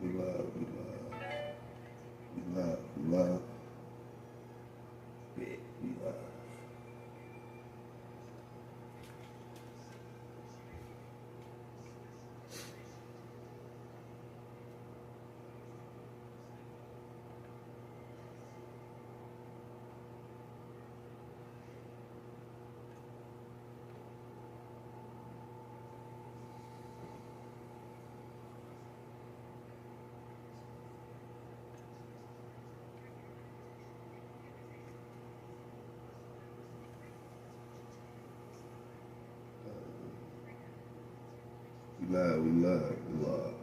we love, we love, we love, we love, we love. We love, we love, we love.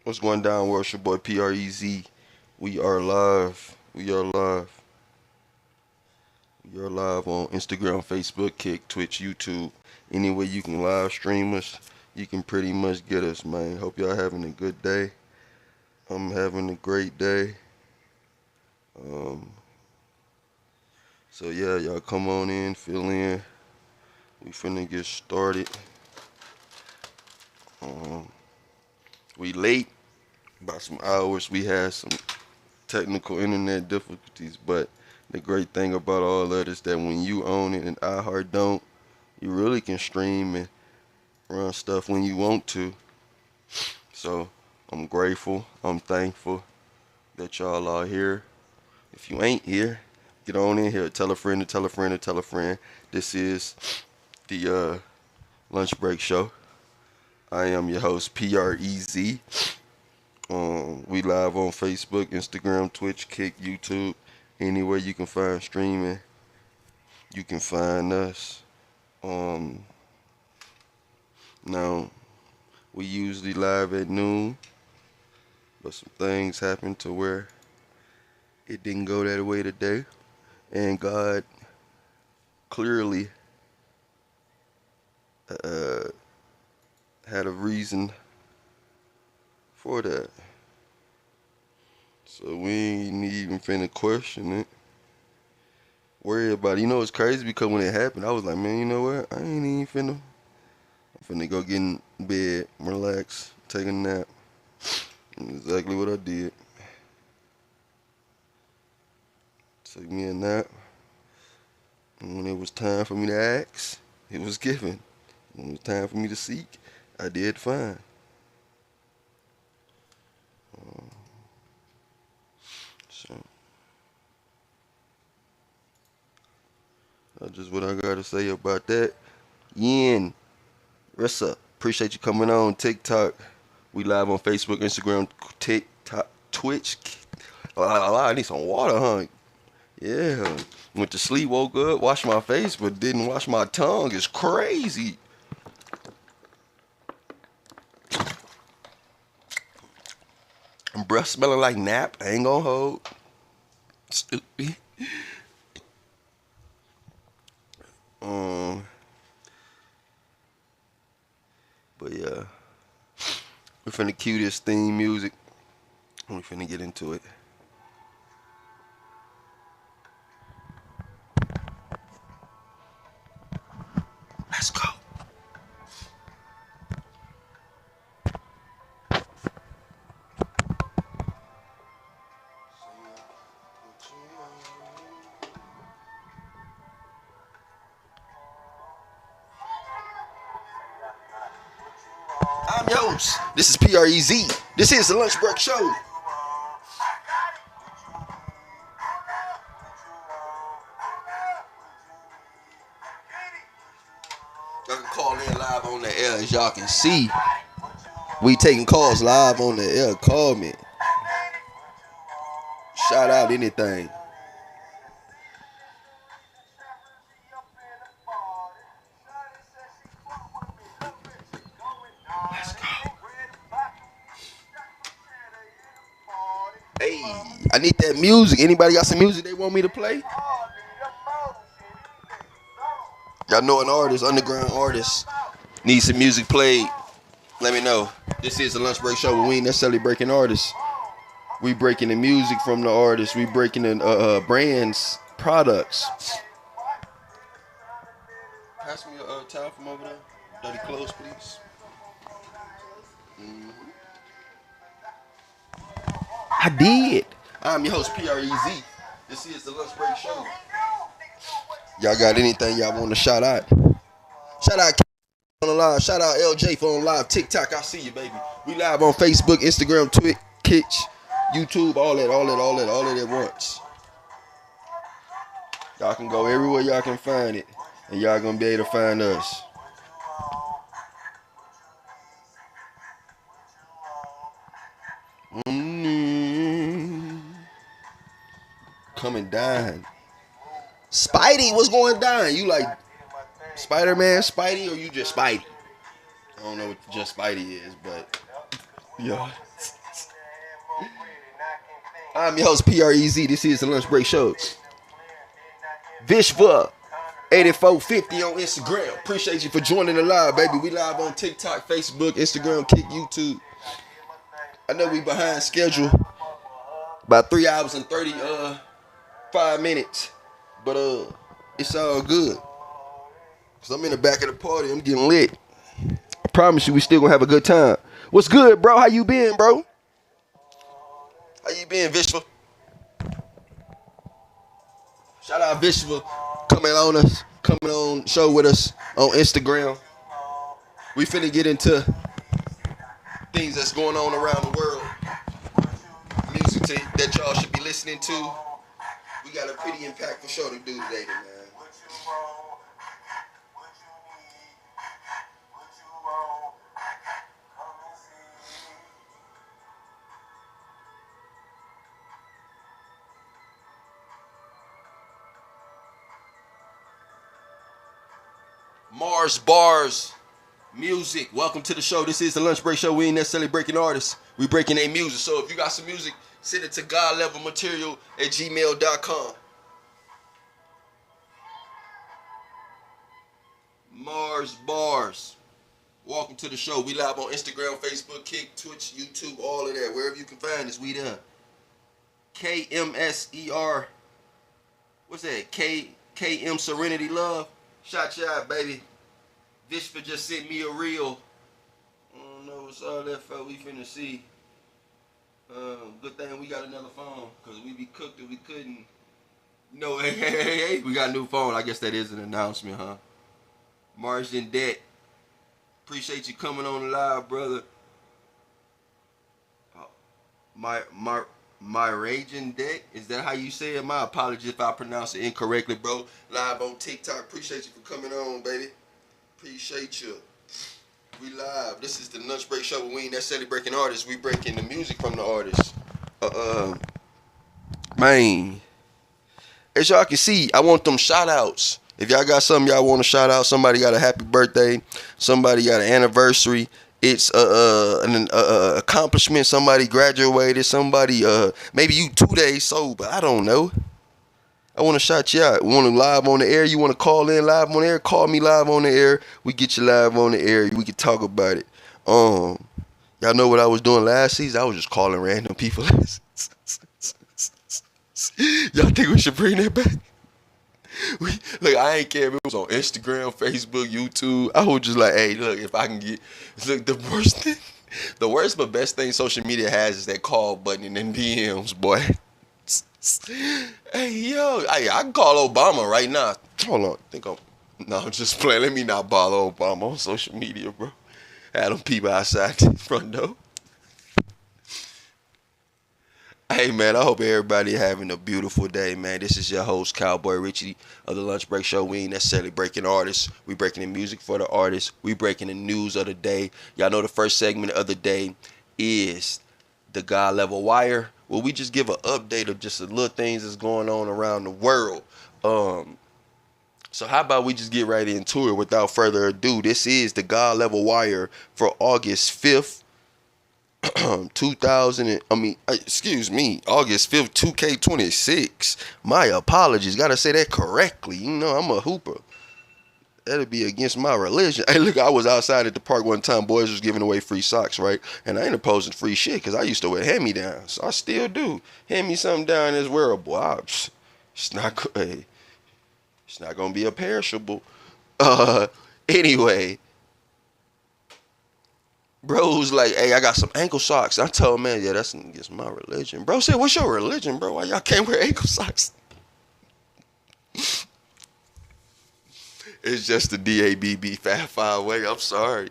What's going down, world? It's your boy PREZ. We are live. We are live. We are live on Instagram, Facebook, Kick, Twitch, YouTube. Anywhere you can live stream us, you can pretty much get us, man. Hope y'all having a good day. I'm having a great day. So yeah, y'all come on in, fill in. We finna get started. We late by some hours. We had some technical internet difficulties, but the great thing about all that is that when you own it and iHeart don't, you really can stream and run stuff when you want to. So I'm grateful, I'm thankful that y'all are here. If you ain't here, get on in here. Tell a friend to tell a friend to tell a friend. This is the lunch break show. I am your host, PREZ. We live on Facebook, Instagram, Twitch, Kick, YouTube. Anywhere you can find streaming, you can find us. Now, we usually live at noon, but some things happened to where it didn't go that way today. And God clearly had a reason for that. So we ain't even finna question it. Worry about it. You know it's crazy because when it happened, I was like, man, you know what? I ain't even finna. I'm finna go get in bed, relax, take a nap. Exactly what I did. Took me a nap. And when it was time for me to ask, it was given. When it was time for me to seek, I did fine. So that's just what I gotta say about that. Yin, what's up? Appreciate you coming on TikTok. We live on Facebook, Instagram, TikTok, Twitch. I need some water, huh? Yeah. Went to sleep, woke up, washed my face, but didn't wash my tongue. It's crazy. Breath smelling like nap. I ain't gonna hold. Stupid. But yeah. We finna cue this theme music. We finna get into it. Let's go. your host. This is PREZ. This is the Lunch Break Show. Y'all can call in live on the air, as y'all can see. We taking calls live on the air. Call me. Shout out anything. Let's go. Hey, I need that music. Anybody got some music they want me to play? Y'all know an artist, underground artist, needs some music played. Let me know. This is the Lunch Break Show where we ain't necessarily breaking artists. We breaking the music from the artists. We breaking the brands, products. Pass me a towel from over there. Dirty clothes, please. I did. I'm your host, PREZ. This is the Lunch Break Show. Y'all got anything y'all want to shout out? Shout out on the live. Shout out LJ for on live. TikTok, I see you, baby. We live on Facebook, Instagram, Twitch, YouTube, all that at once. Y'all can go everywhere y'all can find it, and y'all gonna be able to find us. Coming down. Spidey, what's going down? You like Spider-Man, Spidey, or you just Spidey? I don't know what just Spidey is, but yeah. I'm your host, PREZ. This is the Lunch Break Show. Vishva 8450 on Instagram. Appreciate you for joining the live, baby. We live on TikTok, Facebook, Instagram, Kick, YouTube. I know we behind schedule. About 3 hours and 35 minutes. But it's all good. Cause I'm in the back of the party. I'm getting lit. I promise you we still gonna have a good time. What's good, bro? How you been, bro? How you been, Vishva? Shout out Vishva coming on show with us on Instagram. We finna get into things that's going on around the world. Music that y'all should be listening to. We got a pretty impactful show to do today, man. Mars Bars Music. Welcome to the show. This is the Lunch Break Show. We ain't necessarily breaking artists. We breaking their music. So if you got some music, send it to godlevelmaterial@gmail.com. Mars Bars. Welcome to the show. We live on Instagram, Facebook, Kick, Twitch, YouTube, all of that. Wherever you can find us, we there. KMSER. What's that? KM Serenity Love. Shout you out, baby. Vishva just sent me a reel. I don't know what's all that for. We finna see. Good thing we got another phone, because we be cooked if we couldn't. No, hey, we got a new phone. I guess that is an announcement, huh? Margin Debt. Appreciate you coming on the live, brother. My raging deck, is that how you say it? My apologies if I pronounce it incorrectly, bro. Live on TikTok. Appreciate you for coming on, baby. Appreciate you. We live. This is the Lunch Break Show. We ain't necessarily breaking artists. We breaking the music from the artists. Man, as y'all can see, I want them shout outs. If y'all got something y'all want to shout out, somebody got a happy birthday, somebody got an anniversary, it's an accomplishment, somebody graduated, somebody maybe you 2 days sober, I don't know. I want to shout you out. Want to live on the air? You want to call in live on the air? Call me live on the air. We get you live on the air. We can talk about it. Y'all know what I was doing last season? I was just calling random people. Y'all think we should bring that back? Look, I ain't care if it was on Instagram, Facebook, YouTube. I was just like, hey, look, if I can get, look, the worst but best thing social media has is that call button and then DMs, boy. Hey, yo, I can call Obama right now. Hold on, I'm just playing. Let me not bother Obama on social media, bro. Had them people outside the front door. Hey man, I hope everybody having a beautiful day, man. This is your host, Cowboy Richie of the Lunch Break Show. We ain't necessarily breaking artists. We breaking the music for the artists. We breaking the news of the day. Y'all know the first segment of the day is the God Level Wire, where we just give an update of just the little things that's going on around the world. So how about we just get right into it without further ado? This is the God Level Wire for August 5th. 2K26. My apologies. Gotta say that correctly. You know, I'm a hooper. That'd be against my religion. Hey, look, I was outside at the park one time. Boys was giving away free socks, right? And I ain't opposing free shit because I used to wear hand-me-downs. I still do. Hand me something down as wearable. It's not, hey, it's not gonna be a perishable. Anyway. Bro was like, hey, I got some ankle socks. I told him, man, yeah, that's against my religion. Bro said, what's your religion, bro? Why y'all can't wear ankle socks? It's just the DABB Fat Five way. I'm sorry.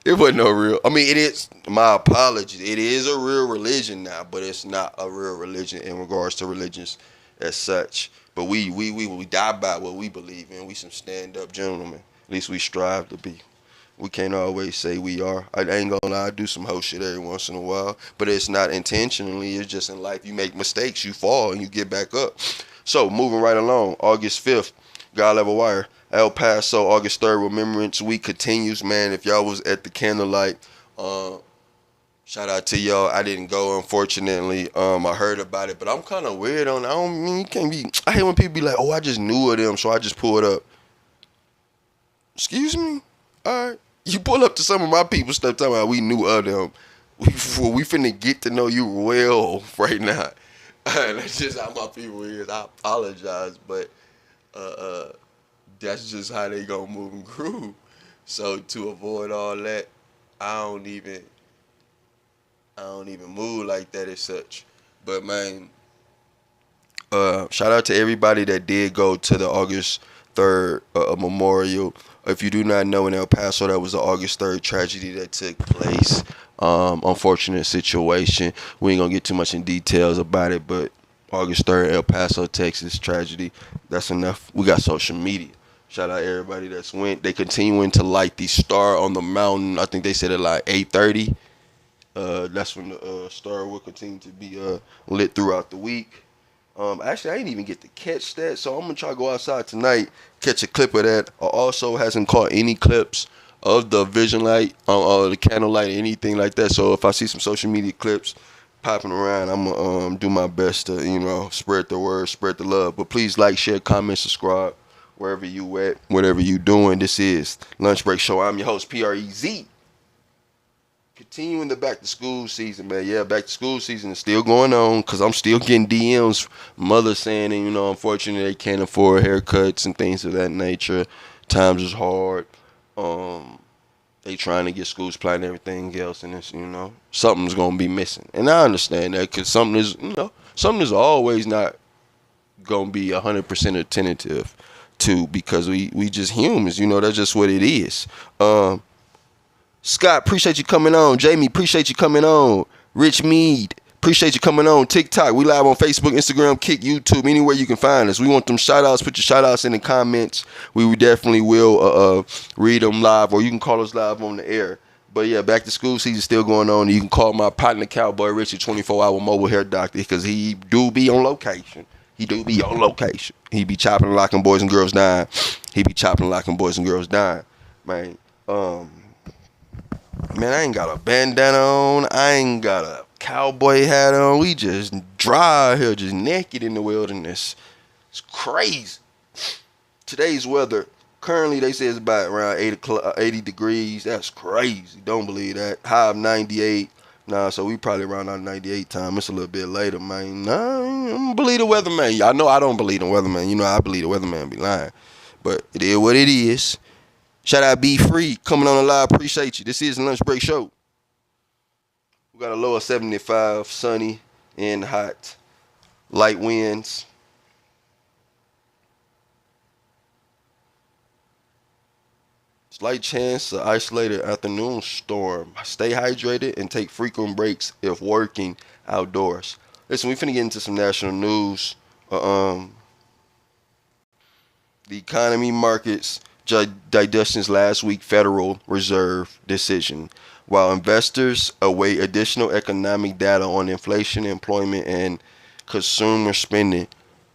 It wasn't no real. I mean, it is. My apologies. It is a real religion now, but it's not a real religion in regards to religions as such. But we die by what we believe in. We some stand up gentlemen. At least we strive to be. We can't always say we are. I ain't gonna lie, I do some whole shit every once in a while. But it's not intentionally. It's just in life. You make mistakes, you fall, and you get back up. So, moving right along. August 5th, God Level Wire. El Paso, August 3rd, Remembrance Week continues, man. If y'all was at the candlelight, shout out to y'all. I didn't go, unfortunately. I heard about it, but I'm kind of weird on it. I don't mean, you can't be. I hate when people be like, oh, I just knew of them, so I just pulled up. Excuse me? All right. You pull up to some of my people stuff talking about we knew of them. We finna get to know you well right now. That's just how my people is. I apologize, but that's just how they gonna move and groove. So to avoid all that, I don't even move like that as such. But man, shout out to everybody that did go to the August 3rd memorial. If you do not know, in El Paso, that was the August 3rd tragedy that took place. Unfortunate situation. We ain't gonna get too much in details about it, but August 3rd, El Paso, Texas tragedy. That's enough. We got social media. Shout out everybody that's went. They continuing to light the star on the mountain. I think they said at like 8:30. That's when the star will continue to be lit throughout the week. Actually, I didn't even get to catch that, so I'm gonna try to go outside tonight, catch a clip of that. I also hasn't caught any clips of the vision light, the candlelight, anything like that. So if I see some social media clips popping around, I'm gonna do my best to spread the word, spread the love. But please like, share, comment, subscribe wherever you at, whatever you doing. This is Lunch Break Show. I'm your host, PREZ. Continuing the back to school season, man. Yeah, back to school season is still going on because I'm still getting DMs. Mothers saying, unfortunately, they can't afford haircuts and things of that nature. Times is hard. They trying to get school supply and everything else, and it's, something's gonna be missing. And I understand that because something is always not gonna be 100% attentive to because we just humans. That's just what it is. Scott, appreciate you coming on. Jamie, appreciate you coming on. Rich Mead, appreciate you coming on. TikTok, we live on Facebook, Instagram, Kick, YouTube, anywhere you can find us. We want them shout outs. Put your shout outs in the comments. We definitely will read them live, or you can call us live on the air. But yeah, back to school season still going on. You can call my partner Cowboy Richie 24-hour mobile hair doctor because he do be on location. He be chopping and locking boys and girls down. Man, man, I ain't got a bandana on. I ain't got a cowboy hat on. We just dry here, just naked in the wilderness. It's crazy. Today's weather, currently they say it's about around 80 degrees. That's crazy. Don't believe that. High of 98. Nah, so we probably around our 98 time. It's a little bit later, man. Nah, I don't believe the weatherman. Y'all know I don't believe the weatherman. I believe the weatherman be lying. But it is what it is. Shout out Be Free coming on the live. Appreciate you. This is the Lunch Break Show. We got a low of 75, sunny and hot. Light winds. Slight chance of isolated afternoon storm. Stay hydrated and take frequent breaks if working outdoors. Listen, we finna get into some national news. The economy markets digestions last week Federal Reserve decision, while investors await additional economic data on inflation, employment, and consumer spending.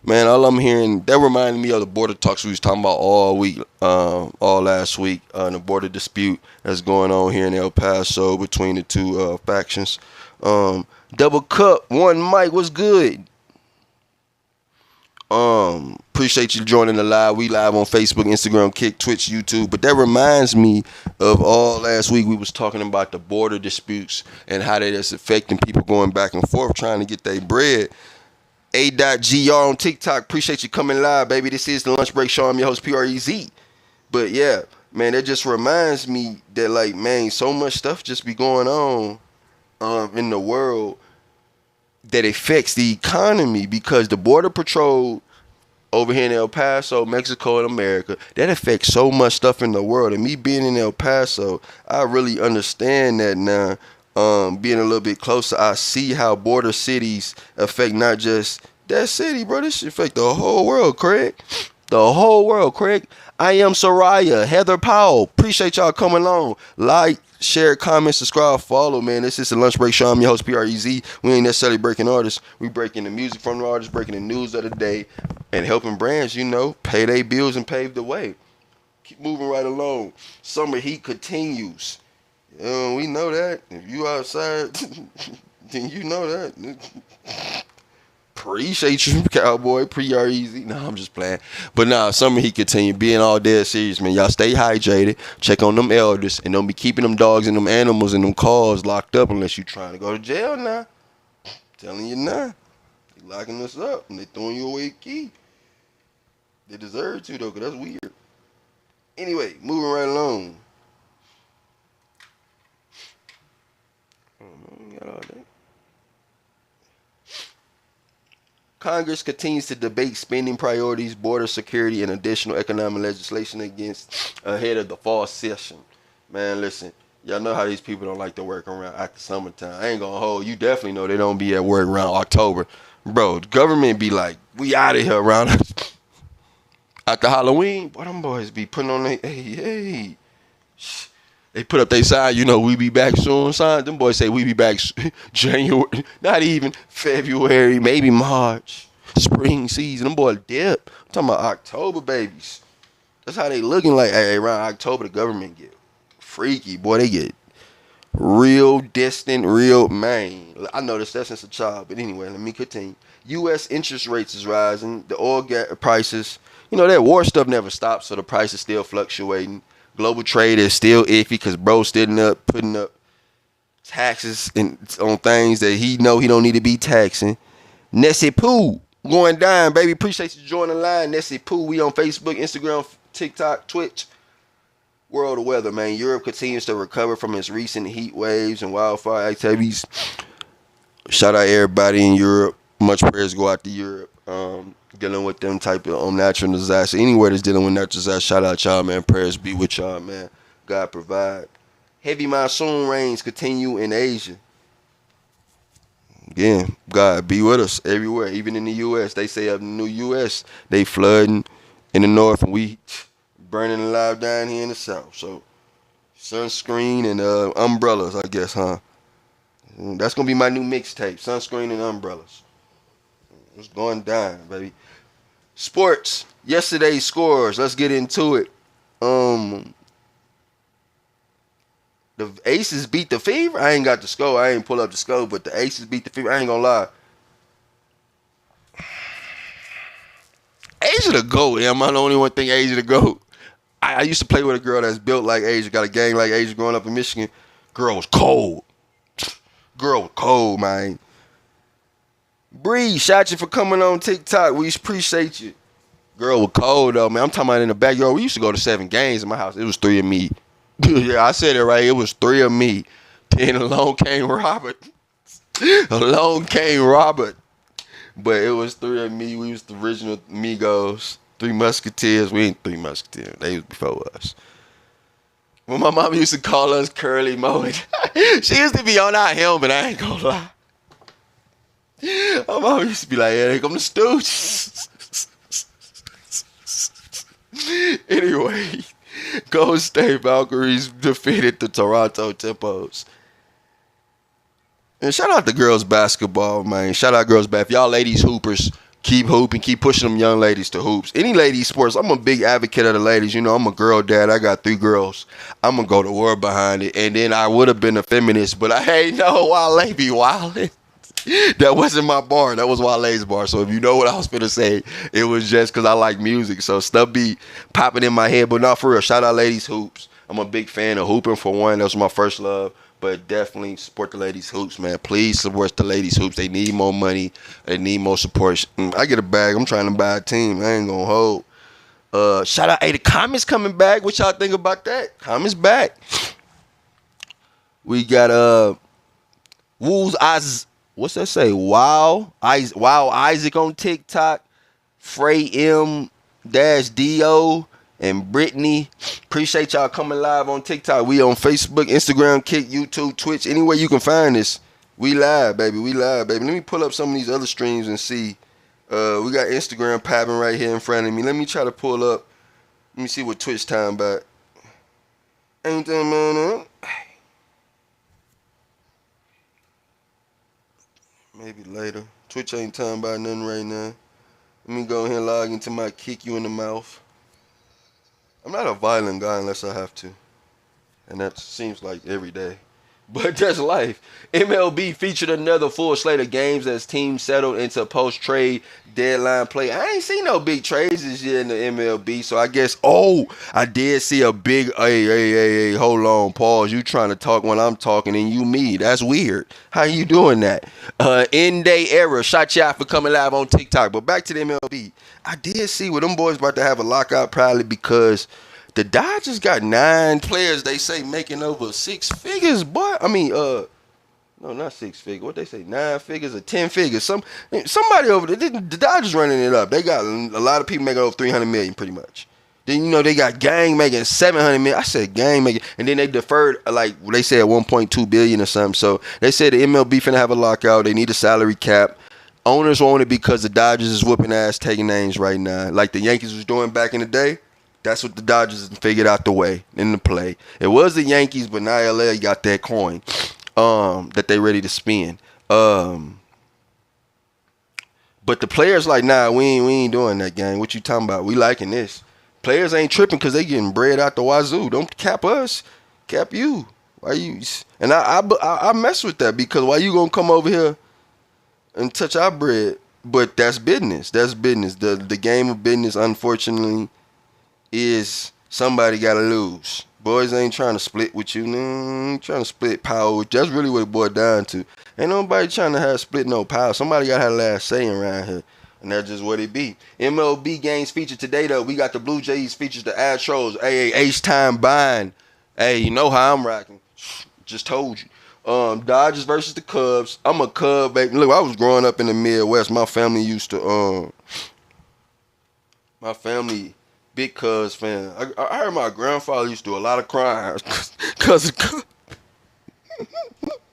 Man, all I'm hearing that reminded me of the border talks we was talking about all week, all last week, the border dispute that's going on here in El Paso between the two factions. Double Cup, one Mike, what's good? Appreciate you joining the live. We live on Facebook, Instagram, Kick, Twitch, YouTube. But that reminds me of all last week we was talking about the border disputes and how that is affecting people going back and forth trying to get their bread. A.gr on TikTok. Appreciate you coming live, baby. This is the Lunch Break Show. I'm your host, PREZ. But yeah, man, that just reminds me that, like, man, so much stuff just be going on in the world that affects the economy, because the Border Patrol over here in El Paso, Mexico, and America, that affects so much stuff in the world. And me being in El Paso, I really understand that now. Being a little bit closer, I see how border cities affect not just that city, bro. This shit affect the whole world, Craig. The whole world, Craig. I am Soraya, Heather Powell. Appreciate y'all coming on. Like, share, comment, subscribe, follow, man. This is the Lunch Break Show. I'm your host, PREZ. We ain't necessarily breaking artists. We breaking the music from the artists, breaking the news of the day, and helping brands, pay their bills and pave the way. Keep moving right along. Summer heat continues. We know that. If you outside, then you know that. Appreciate you, Cowboy. PREZ. No, I'm just playing. But nah, summer heat continue. Being all dead serious, man. Y'all stay hydrated. Check on them elders. And don't be keeping them dogs and them animals and them cars locked up unless you trying to go to jail now. Telling you now. They locking us up and they throwing you away a key. They deserve to, though, because that's weird. Anyway, moving right along. Congress continues to debate spending priorities, border security, and additional economic legislation ahead of the fall session. Man, listen, y'all know how these people don't like to work around after summertime. I ain't gonna hold. You definitely know they don't be at work around October. Bro, the government be like, we out of here around after Halloween. Boy, them boys be putting on their, hey. They put up their sign, we be back soon sign. Them boys say we be back January, not even February, maybe March, spring season. Them boys dip. I'm talking about October babies. That's how they looking like. Hey, around October, the government get freaky. Boy, they get real distant, real, man. I noticed that since a child. But anyway, let me continue. U.S. interest rates is rising. The oil prices, that war stuff never stops, so the price is still fluctuating. Global trade is still iffy because bro's still putting up taxes on things that he don't need to be taxing. Nessie Pooh going down, baby. Appreciate you joining the line. Nessie Pooh, we on Facebook, Instagram, TikTok, Twitch. World of weather, man. Europe continues to recover from its recent heat waves and wildfire activities. Shout out everybody in Europe. Much prayers go out to Europe. Dealing with them type of natural disaster. Anywhere that's dealing with natural disaster, shout out y'all, man. Prayers be with y'all, man. God provide. Heavy monsoon rains continue in Asia. Again, God be with us everywhere, even in the U.S. They say up in the U.S., they flooding in the north and we burning alive down here in the south. So, sunscreen and umbrellas, I guess, huh? That's going to be my new mixtape, sunscreen and umbrellas. It's going down, baby. Sports. Yesterday's scores. Let's get into it. The Aces beat the Fever. I ain't got the score. I ain't pull up the score, but the Aces beat the Fever. I ain't gonna lie. Asia the GOAT. Am I the only one think Asia the GOAT? I used to play with a girl that's built like Asia, got a gang like Asia growing up in Michigan. Girl was cold. Girl was cold, man. Bree, shout you for coming on TikTok. We appreciate you. Girl was cold though, man. I'm talking about in the backyard. We used to go to 7 games in my house. It was 3 of me. Yeah, I said it right. It was 3 of me. Then along came Robert. Along came Robert. But it was 3 of me. We was the original Migos. 3 Musketeers. We ain't 3 Musketeers. They was before us. Well, my mom used to call us curly mowing. She used to be on our helmet, I ain't gonna lie. My mom used to be like, yeah, here come the Stooges. Anyway, Golden State Valkyries defeated the Toronto Tempos. And shout out to girls basketball, man. Shout out girls basketball. If y'all ladies hoopers, keep hooping, keep pushing them young ladies to hoops. Any ladies sports, I'm a big advocate of the ladies. You know, I'm a girl dad. I got 3 girls. I'm going to go to war behind it. And then I would have been a feminist, but I ain't know Wale be wildin'. That wasn't my bar. That was Wale's bar. So if you know what I was finna say, it was just because I like music. So stuff be popping in my head. But not for real. Shout out ladies hoops. I'm a big fan of hooping for one. That was my first love. But definitely support the ladies hoops, man. Please support the ladies hoops. They need more money. They need more support. I get a bag. I'm trying to buy a team. I ain't gonna hold. Shout out. Hey, the comments coming back. What y'all think about that? Comments back. We got Wool's Eyes. What's that say? Wow Isaac on TikTok, Frey M-Do, and Brittany. Appreciate y'all coming live on TikTok. We on Facebook, Instagram, Kick, YouTube, Twitch. Anywhere you can find us. We live, baby. We live, baby. Let me pull up some of these other streams and see. We got Instagram popping right here in front of me. Let me try to pull up. Let me see what Twitch time about. Ain't that man up? Maybe later. Twitch ain't talking about nothing right now. Let me go ahead and log into my kick you in the mouth. I'm not a violent guy unless I have to. And that seems like every day. But that's life. MLB featured another full slate of games as teams settled into post-trade deadline play. I ain't seen no big trades this year in the MLB, so I guess, I did see a big, hey, hold on, pause. You trying to talk when I'm talking and you me. That's weird. How you doing that? End-day era. Shout you out for coming live on TikTok. But back to the MLB. I did see where them boys about to have a lockout probably because the Dodgers got 9 players, they say, making over 6 figures, boy. I mean, no, not 6 figures. What they say, 9 figures or 10 figures. Somebody over there, the Dodgers running it up. They got a lot of people making over 300 million, pretty much. Then, you know, they got Gang making 700 million. I said Gang making, and then they deferred, like, they said 1.2 billion or something. So they said the MLB finna have a lockout. They need a salary cap. Owners want it because the Dodgers is whooping ass taking names right now. Like the Yankees was doing back in the day. That's what the Dodgers figured out the way in the play. It was the Yankees, but now LA got that coin that they ready to spin. But the players like, nah, we ain't doing that, gang. What you talking about? We liking this. Players ain't tripping because they getting bread out the wazoo. Don't cap us, cap you. Why you? And I mess with that because why you gonna come over here and touch our bread? But that's business. That's business. The game of business, unfortunately, is somebody gotta lose. Boys ain't trying to split with you, trying to split power. That's really what it boiled down to. Ain't nobody trying to have split no power. Somebody gotta have last say around here, and that's just what it be. MLB games featured today though. We got the Blue Jays features the Astros. Hey, H-time buying. Hey, you know how I'm rocking. Just told you. Dodgers versus the Cubs. I'm a Cub, baby. Look, I was growing up in the Midwest. My family used to big Cubs fan. I heard my grandfather used to do a lot of crying because of Cubs.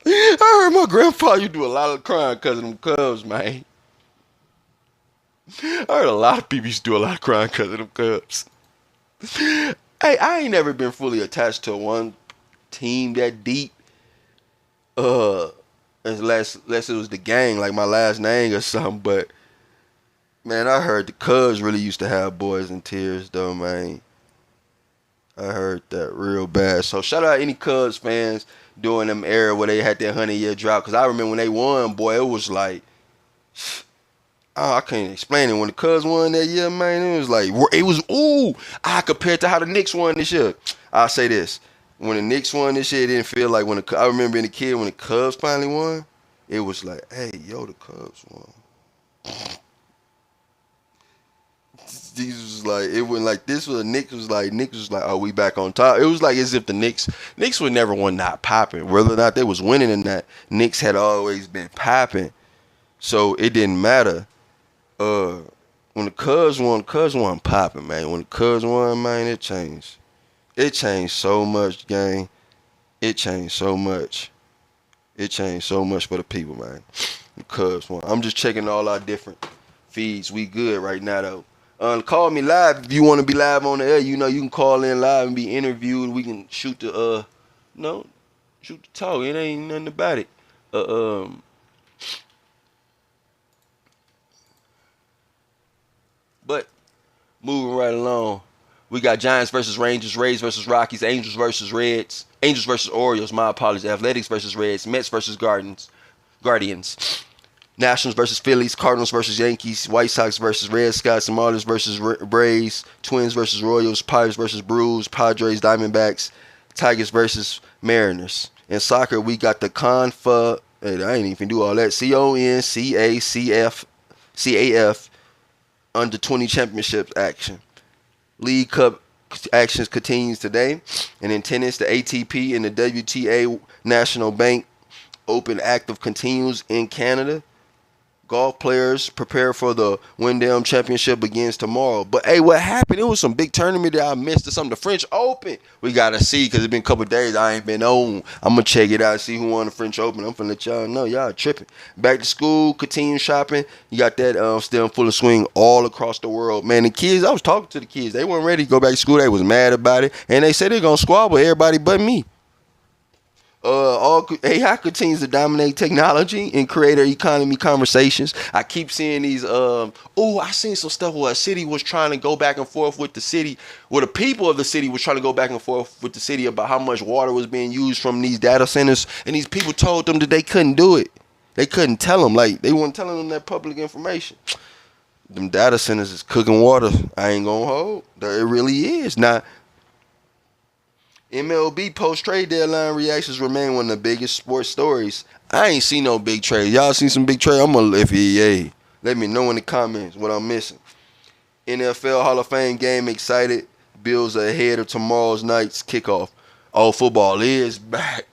I heard my grandfather used to do a lot of crying because of them Cubs, man. I heard a lot of people used to do a lot of crying because of them Cubs. Hey, I ain't never been fully attached to one team that deep. Unless it was the gang, like my last name or something, but man, I heard the Cubs really used to have boys in tears, though, man. I heard that real bad. So shout out any Cubs fans during them era where they had that 100-year drought. Because I remember when they won, boy, it was like, I can't explain it. When the Cubs won that year, man, it was like, I compared to how the Knicks won this year. I'll say this. When the Knicks won this year, it didn't feel like I remember being a kid when the Cubs finally won, it was like, hey, yo, the Cubs won. Jesus was like, it wasn't like this was Knicks was like, oh, we back on top. It was like as if the Knicks would never won not popping. Whether or not they was winning or not, Knicks had always been popping. So it didn't matter. When the Cubs won popping, man. When the Cubs won, man, it changed. It changed so much, gang. It changed so much. It changed so much for the people, man. Because I'm just checking all our different feeds. We good right now, though. Call me live if you want to be live on the air. You know, you can call in live and be interviewed. We can shoot the no, shoot the talk. It ain't nothing about it. Uh, um, but moving right along, we got Giants versus Rangers, Rays versus Rockies, Angels versus Reds, Angels versus Orioles. My apologies. Athletics versus Reds, Mets versus Guardians. Nationals versus Phillies, Cardinals versus Yankees, White Sox versus Red Sox, Marlins versus Braves, Twins versus Royals, Pirates versus Brewers, Padres, Diamondbacks, Tigers versus Mariners. In soccer, we got the I ain't even do all that. CONCACF under 20 championships action. League Cup actions continues today. And in tennis, the ATP and the WTA National Bank Open Active continues in Canada. Golf players prepare for the Wyndham Championship begins tomorrow. But hey, what happened? It was some big tournament that I missed or something. The French Open. We gotta see because it's been a couple of days I ain't been on. I'm gonna check it out, see who won the French Open. I'm finna let y'all know. Y'all tripping. Back to school, continue shopping. You got that still in full of swing all across the world. Man, the kids, I was talking to the kids. They weren't ready to go back to school. They was mad about it. And they said they're gonna squabble everybody but me. AI continues to dominate technology and creator economy conversations. I keep seeing these. I seen some stuff where a city was trying to go back and forth with the city, where the people of the city was trying to go back and forth with the city about how much water was being used from these data centers, and these people told them that they couldn't do it. They couldn't tell them, like they weren't telling them that public information. Them data centers is cooking water. I ain't gonna hold. It really is. Now, MLB post-trade deadline reactions remain one of the biggest sports stories. I ain't seen no big trade. Y'all seen some big trade? I'm gonna let me know in the comments what I'm missing. NFL Hall of Fame game excited. Bills are ahead of tomorrow's night's kickoff. Oh, football is back.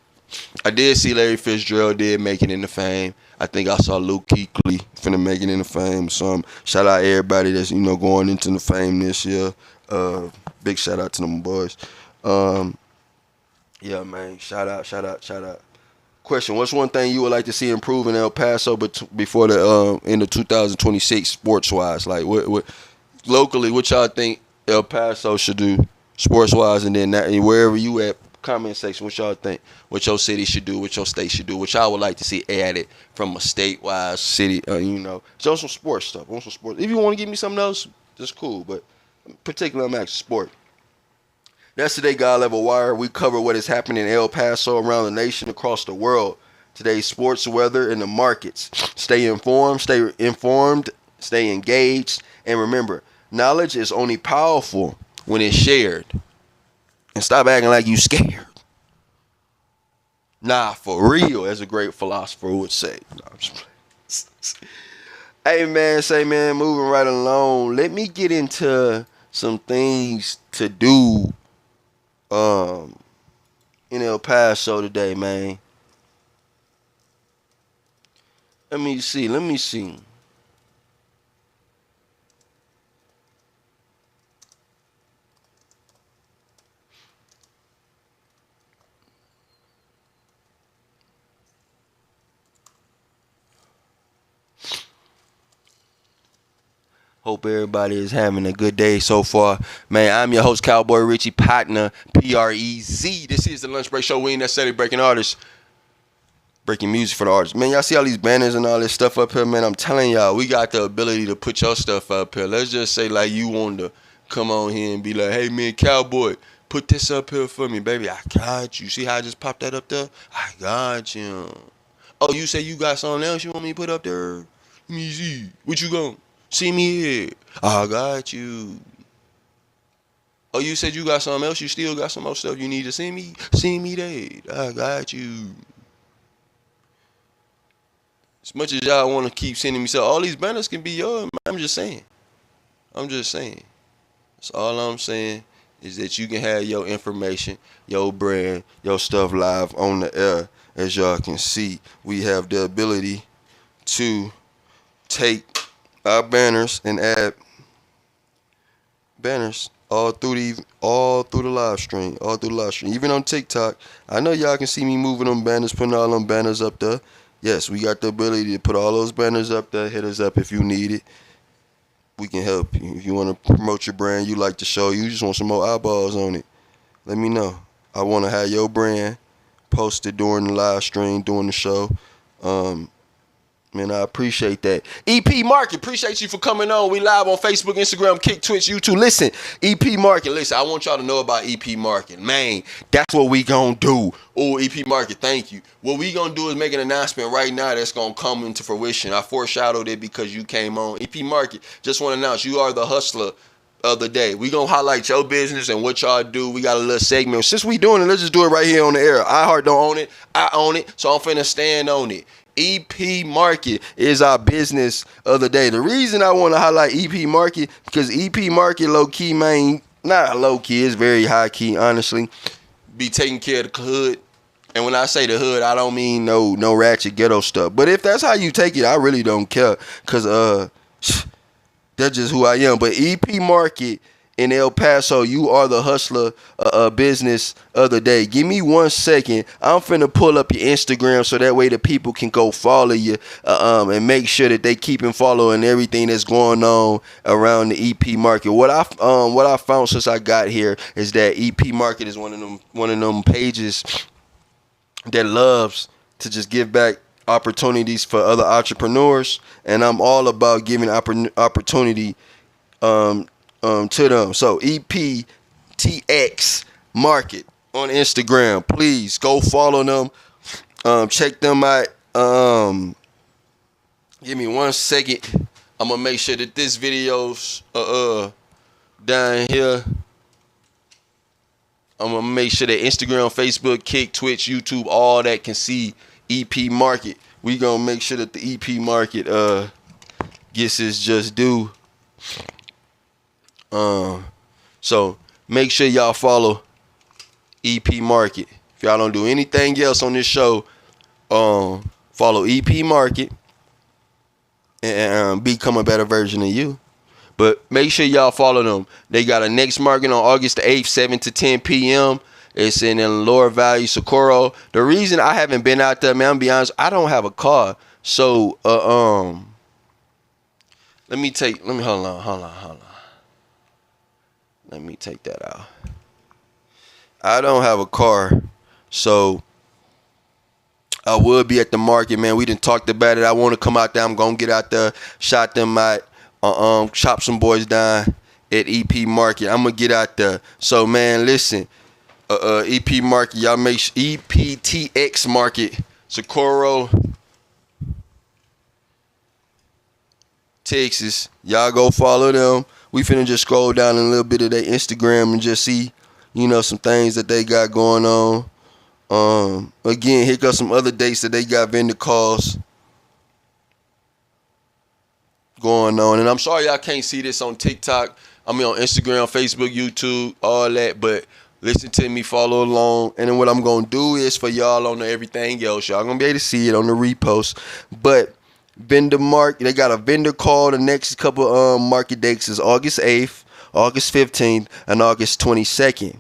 I did see Larry Fitzgerald did make it in the fame. I think I saw Luke Kuechly finna make it in the fame. So shout out everybody that's going into the fame this year. Big shout out to them boys. Yeah, man. Shout out. Question: what's one thing you would like to see improve in El Paso before the end of 2026 sports wise? Like what locally, what y'all think El Paso should do sports wise, and then wherever you at, comment section, what y'all think? What your city should do? What your state should do? What y'all would like to see added from a state wise city? So some sports stuff. On some sports. If you want to give me something else, that's cool. But particularly, I'm asking sport. That's today, God Level Wire. We cover what is happening in El Paso, around the nation, across the world. Today's sports, weather, and the markets. Stay informed, stay engaged, and remember, knowledge is only powerful when it's shared. And stop acting like you scared. Nah, for real, as a great philosopher would say. Hey, man, moving right along. Let me get into some things to do in El Paso today, man. Let me see. Hope everybody is having a good day so far. Man, I'm your host, Cowboy Richie, partner, Prez. This is the Lunch Break Show. We ain't necessarily breaking artists. Breaking music for the artists. Man, y'all see all these banners and all this stuff up here, man? I'm telling y'all, we got the ability to put your stuff up here. Let's just say like you want to come on here and be like, hey, man, Cowboy, put this up here for me, baby. I got you. See how I just popped that up there? I got you. Oh, you say you got something else you want me to put up there? Let me see. What you going? See me here. I got you. Oh, you said you got something else? You still got some more stuff you need to send me? Send me that. I got you. As much as y'all want to keep sending me stuff, all these banners can be yours, man. I'm just saying. That's all I'm saying is that you can have your information, your brand, your stuff live on the air. As y'all can see, we have the ability to take our banners and add banners all through the live stream, even on TikTok. I know y'all can see me moving them banners, putting all them banners up there. Yes, we got the ability to put all those banners up there. Hit us up if you need it. We can help you. If you want to promote your brand, you like the show, you just want some more eyeballs on it, let me know. I want to have your brand posted during the live stream, during the show. Man, I appreciate that. EP Market, appreciate you for coming on. We live on Facebook, Instagram, Kick, Twitch, YouTube. Listen, EP Market, listen, I want y'all to know about EP Market. Man, that's what we gonna do. Oh, EP Market, thank you. What we gonna do is make an announcement right now that's gonna come into fruition. I foreshadowed it because you came on. EP Market, just want to announce you are the hustler of the day. We gonna highlight your business and what y'all do. We got a little segment. Since we doing it, let's just do it right here on the air. iHeart don't own it. I own it, so I'm finna stand on it. EP Market is our business of the day. The reason I want to highlight EP Market, because EP Market low-key, man, not low-key, it's very high-key, honestly, be taking care of the hood. And when I say the hood, I don't mean no ratchet ghetto stuff. But if that's how you take it, I really don't care, because that's just who I am. But EP Market in El Paso, you are the hustler business of the day. Give me 1 second. I'm finna pull up your Instagram so that way the people can go follow you and make sure that they keep following everything that's going on around the EP Market. What I found since I got here is that EP Market is one of them pages that loves to just give back opportunities for other entrepreneurs, and I'm all about giving opportunity to them. So EPTX Market on Instagram, please go follow them. Check them out. Give me 1 second. I'm gonna make sure that this video's down here. I'm gonna make sure that Instagram, Facebook, Kick, Twitch, YouTube, all that can see EP Market. We gonna make sure that the EP Market gets its just due. So make sure y'all follow EP Market. If y'all don't do anything else on this show, follow EP Market and become a better version of you. But make sure y'all follow them. They got a next market on August the 8th, 7 to 10 p.m. It's in Lower Valley, Socorro. The reason I haven't been out there, man, I'm be honest, I don't have a car. So hold on. Let me take that out. I don't have a car, so I would be at the market, man. We done talked about it. I want to come out there. I'm gonna get out there, shot them out, chop some boys down at EP Market. I'm gonna get out there. So, man, listen, EP Market, y'all make sure, EPTX Market, Socorro, Texas. Y'all go follow them. We finna just scroll down a little bit of their Instagram and just see, some things that they got going on. Again, here got some other dates that they got vendor calls going on. And I'm sorry y'all can't see this on TikTok. I mean on Instagram, Facebook, YouTube, all that. But listen to me, follow along. And then what I'm going to do is for y'all on everything else, y'all going to be able to see it on the repost. But vendor market, they got a vendor call. The next couple market dates is August 8th, August 15th, and August 22nd.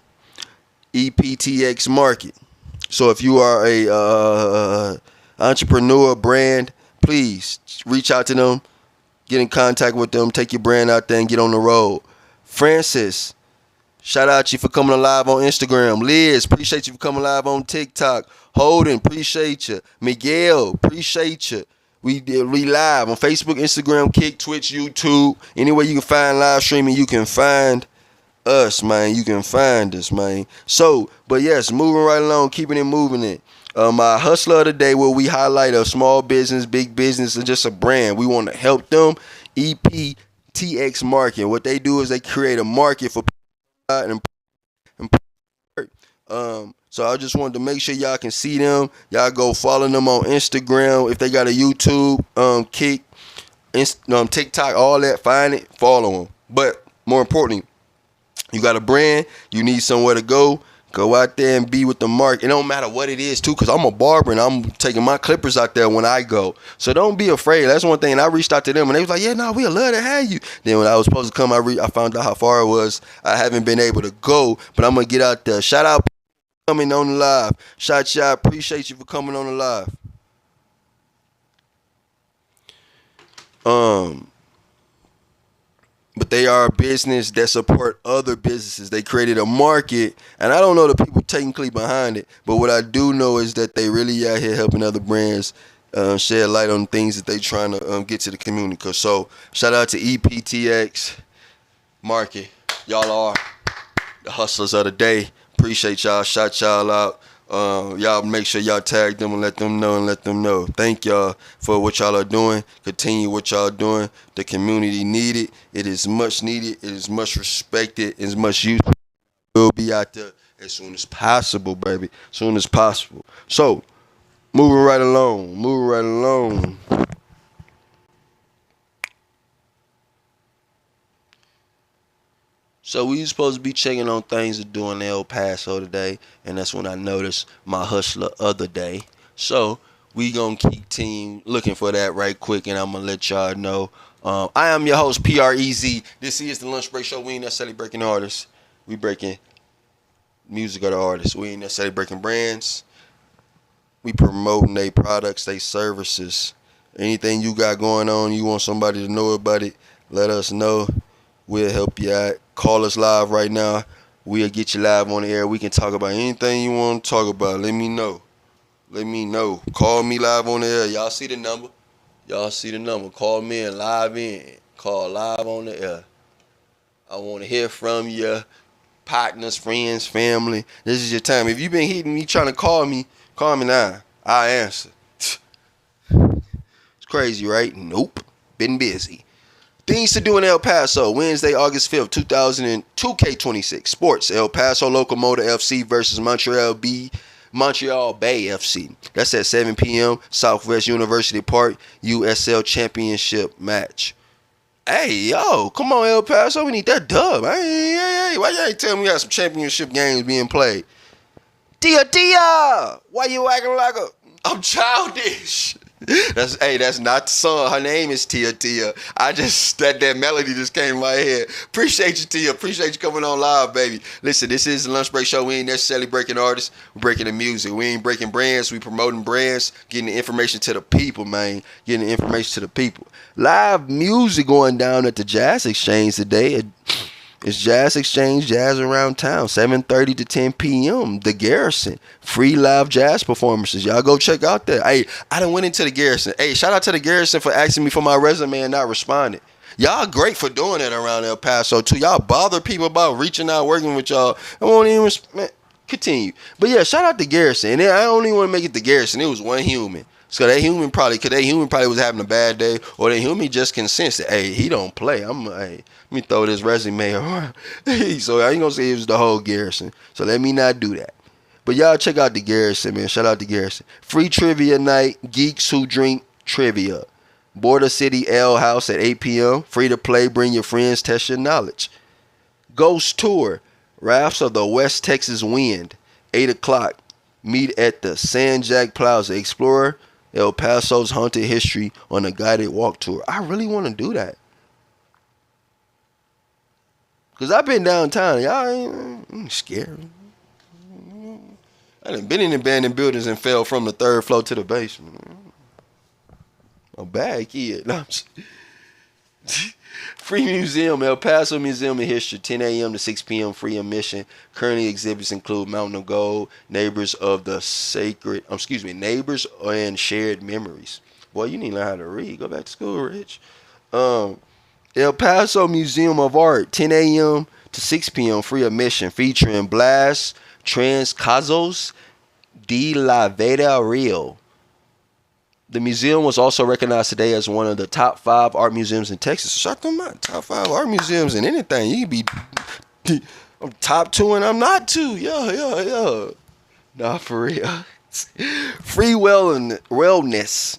EPTX Market. So if you are a entrepreneur brand, please reach out to them, get in contact with them, take your brand out there and get on the road. Francis, shout out to you for coming live on Instagram. Liz, appreciate you for coming live on TikTok. Holden, appreciate you. Miguel, appreciate you. We live on Facebook, Instagram, Kick, Twitch, YouTube. Anywhere you can find live streaming, you can find us, man. You can find us, man. So, but yes, moving right along, keeping it moving it. My hustler of the day, where we highlight a small business, big business, and just a brand. We want to help them. EPTX Market. What they do is they create a market for and so I just wanted to make sure y'all can see them. Y'all go follow them on Instagram. If they got a YouTube, Kick, TikTok, all that, find it, follow them. But more importantly, you got a brand, you need somewhere to go, Go out there and be with the mark. It don't matter what it is, too, because I'm a barber and I'm taking my clippers out there when I go. So don't be afraid. That's one thing. And I reached out to them and they was like, yeah, no, we'd love to have you. Then when I was supposed to come, I found out how far it was. I haven't been able to go, but I'm going to get out there. Shout out for coming on the live. Shot, appreciate you for coming on the live. But they are a business that support other businesses. They created a market, and I don't know the people technically behind it, but what I do know is that they really out here helping other brands shed light on things that they trying to get to the community. So shout out to EPTX Market. Y'all are the hustlers of the day. Appreciate y'all. Shout y'all out. Y'all make sure y'all tag them and let them know. Thank y'all for what y'all are doing. Continue what y'all doing. The community need it. It is much needed. It is much respected. It is much used. We'll be out there as soon as possible, baby. As soon as possible. So, moving right along. So we supposed to be checking on things to do in El Paso today, and that's when I noticed my hustler other day. So we gonna keep team looking for that right quick, and I'm gonna let y'all know. I am your host, PREZ. This is the Lunch Break Show. We ain't necessarily breaking artists. We breaking music of the artists. We ain't necessarily breaking brands. We promoting their products, their services. Anything you got going on, you want somebody to know about it, let us know. We'll help you out. Call us live right now. We'll get you live on the air. We can talk about anything you want to talk about. Let me know. Call me live on the air. Y'all see the number. Call me and live in. Call live on the air. I want to hear from you. Partners, friends, family. This is your time. If you've been hitting me trying to call me now. I'll answer. It's crazy, right? Nope. Been busy. Things to do in El Paso, Wednesday, August 5th, 2K26. Sports, El Paso Locomotive FC versus Montreal Bay FC. That's at 7 p.m. Southwest University Park, USL Championship match. Hey, yo, come on, El Paso, we need that dub. Hey, why you ain't telling me you got some championship games being played? Tia, why you acting like I'm childish? That's not the song. Her name is Tia. That melody just came in my head. Appreciate you, Tia. Appreciate you coming on live, baby. Listen, this is the Lunch Break Show. We ain't necessarily breaking artists. We're breaking the music. We ain't breaking brands. We promoting brands. Getting the information to the people, man. Getting the information to the people. Live music going down at the Jazz Exchange today. It's Jazz Exchange, Jazz Around Town, 7:30 to 10 p.m. The Garrison, free live jazz performances. Y'all go check out that. Hey, I done went into the Garrison. Hey, shout out to the Garrison for asking me for my resume and not responding. Y'all great for doing that around El Paso, too. Y'all bother people about reaching out, working with y'all. I won't even continue. But, yeah, shout out to Garrison. And I don't even want to make it the Garrison. It was one human. So that human probably was having a bad day, or that human just can sense that, hey, he don't play. Let me throw this resume around. So I ain't gonna say it was the whole Garrison. So let me not do that. But y'all check out the Garrison, man. Shout out to Garrison. Free trivia night, geeks who drink trivia. Border City Ale House at 8 p.m. Free to play, bring your friends, test your knowledge. Ghost Tour, Rafts of the West Texas Wind, 8 o'clock. Meet at the San Jack Plaza. Explorer El Paso's haunted history on a guided walk tour. I really want to do that. Because I've been downtown. Y'all ain't scared. I done been in abandoned buildings and fell from the 3rd floor to the basement. A bad kid. No, free museum, El Paso Museum of History, 10 a.m. to 6 p.m. free admission. Currently exhibits include Mountain of Gold, Neighbors and Shared Memories. Boy, you need to learn how to read. Go back to school, Rich. El Paso Museum of Art, 10 a.m. to 6 p.m. free admission, featuring Blas Transcazos de la Vida Real. The museum was also recognized today as one of the top 5 art museums in Texas. Shut them out. Top 5 art museums in anything. You can be I'm top 2 and I'm not 2. Yeah. Nah, for real. Free wellness.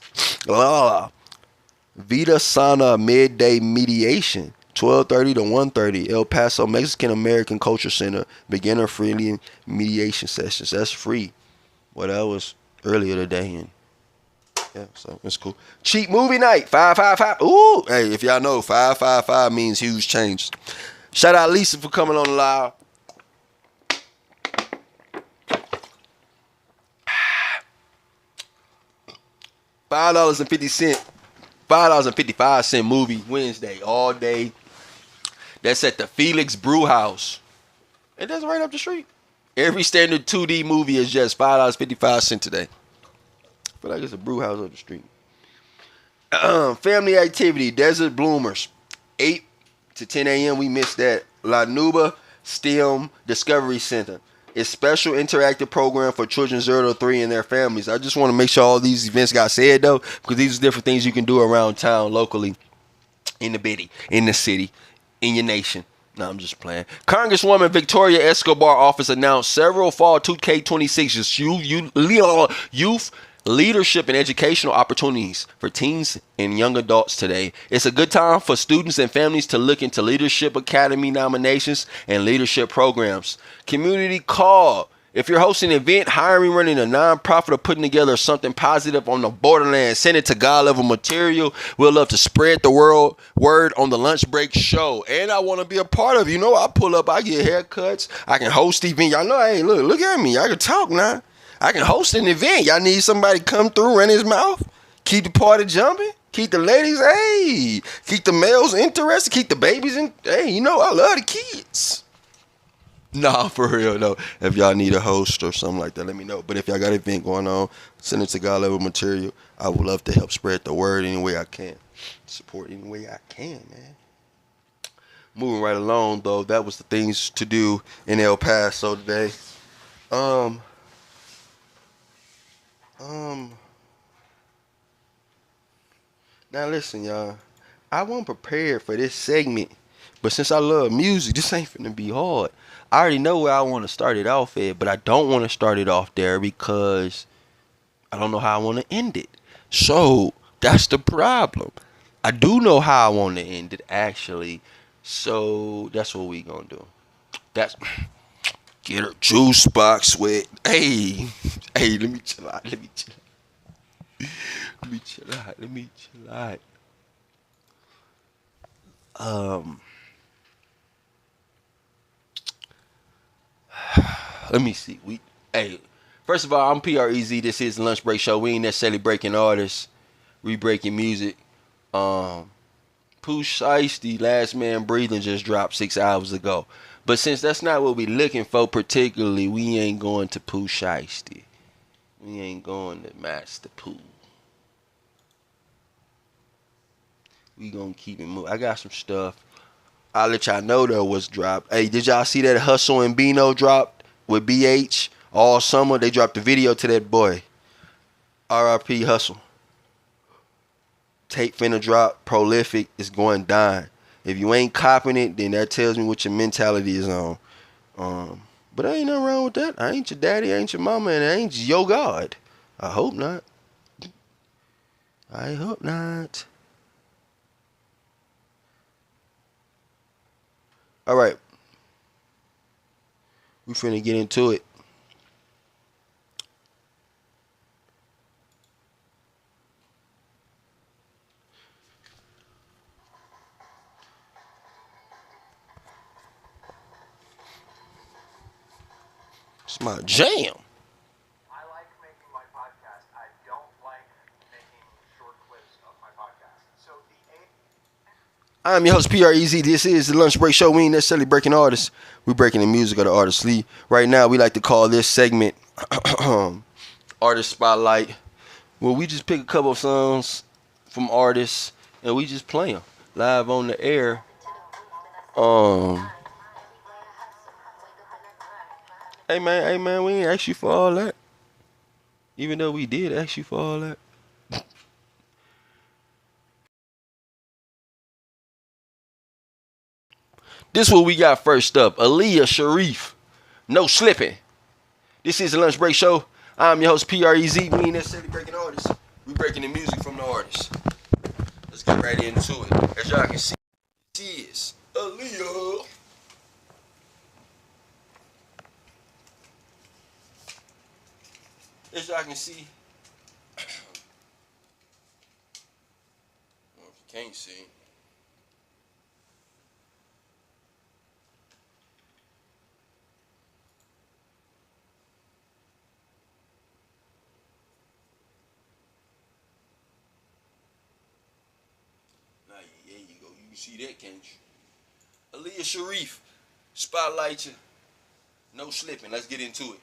Vita Sana midday mediation. 12:30 to 1:30. El Paso Mexican American Culture Center. Beginner friendly mediation sessions. That's free. Well, that was earlier today, and yeah, so it's cool. Cheap movie night. 555. Ooh, hey, if y'all know, 555 means huge change. Shout out Lisa for coming on the live. $5.50. $5.55 movie Wednesday all day. That's at the Felix Brew House. And that's right up the street. Every standard 2D movie is just $5.55 today. I feel like it's a brew house up the street. Family activity, Desert Bloomers. 8 to 10 a.m. We missed that. La Nuba STEM Discovery Center. It's special interactive program for children 0 to 3 and their families. I just want to make sure all these events got said though, because these are different things you can do around town, locally, in the bitty, in the city, in your nation. No, I'm just playing. Congresswoman Victoria Escobar office announced several fall 2K26 youth leadership and educational opportunities for teens and young adults today. It's a good time for students and families to look into Leadership Academy nominations and leadership programs. Community call. If you're hosting an event, hiring, running a nonprofit, or putting together something positive on the borderland, send it to God level material. We'll love to spread the word on the lunch break show. And I want to be a part of it. You know, I pull up, I get haircuts, I can host events. Y'all know, hey, look at me. I can talk now. I can host an event. Y'all need somebody to come through, run his mouth, keep the party jumping, keep the ladies, hey, keep the males interested, keep the babies in. Hey, you know, I love the kids. Nah, for real, though. If y'all need a host or something like that, let me know. But if y'all got an event going on, send it to God Level Material. I would love to help spread the word any way I can. Support any way I can, man. Moving right along, though, that was the things to do in El Paso today. Now listen, y'all. I wasn't prepared for this segment, but since I love music, this ain't finna be hard. I already know where I want to start it off at, but I don't want to start it off there because I don't know how I want to end it. So that's the problem. I do know how I want to end it, actually. So that's what we gonna do. That's get her juice box wet. Hey, let me chill out. Let me chill out. Let me see. First of all, I'm PREZ. This is the Lunch Break Show. We ain't necessarily breaking artists. We breaking music. Pooh Shiesty, Last Man Breathing, just dropped 6 hours ago. But since that's not what we looking for particularly, we ain't going to Pooh Shiesty. We ain't going to Master Pooh. We gonna keep it moving. I got some stuff. I'll let y'all know though what's dropped. Hey, did y'all see that Hustle and Bino dropped with BH all summer? They dropped the video to that boy. RIP Hustle. Tape finna drop. Prolific is going down. If you ain't copping it, then that tells me what your mentality is on. But ain't nothing wrong with that. I ain't your daddy, I ain't your mama, and I ain't your God. I hope not. I hope not. All right. We finna get into it. It's my jam. I like making my podcast. I don't like making short clips of my podcast. So I'm your host, PREZ. This is the Lunch Break Show. We ain't necessarily breaking artists. We breaking the music of the artist. Right now, we like to call this segment Artist Spotlight. Well, we just pick a couple of songs from artists and we just play them live on the air. Hey man, we ain't ask you for all that. Even though we did ask you for all that. This is what we got first up. Aaliyah Sharif. No slipping. This is the Lunch Break Show. I'm your host, PREZ. We ain't necessarily breaking artists. We breaking the music from the artists. Let's get right into it. As y'all can see is Aaliyah. As y'all can see, well, if you can't see, now there you go. You can see that, can't you? Aaliyah Sharif, spotlight you. No slipping. Let's get into it.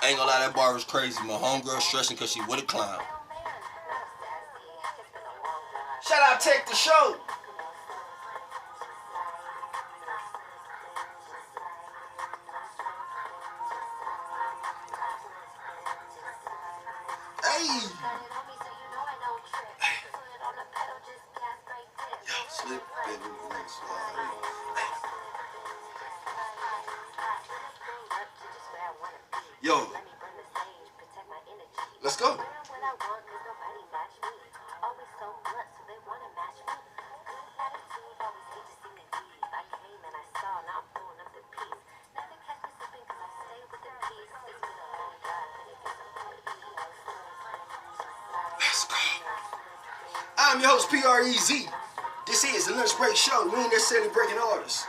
I ain't gonna lie, that bar was crazy. My homegirl stressing because she with a clown. Shout out Tech the Show. Hey. Yo, slip, baby, yo, let's go. Let's go. I'm your host, PREZ. This is the Lunch Break Show. We ain't necessarily breaking orders.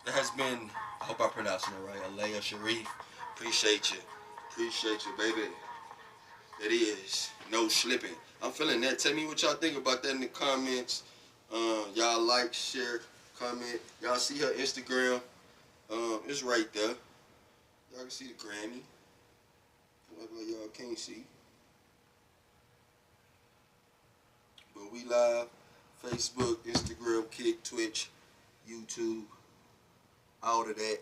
That has been, I hope I'm pronouncing it right, Aaliyah Sharif. Appreciate you, baby. It is no slipping. I'm feeling that. Tell me what y'all think about that in the comments. Y'all like, share, comment. Y'all see her Instagram. It's right there. Y'all can see the Grammy. Like y'all can't see. But we live. Facebook, Instagram, Kick, Twitch, YouTube. All of that.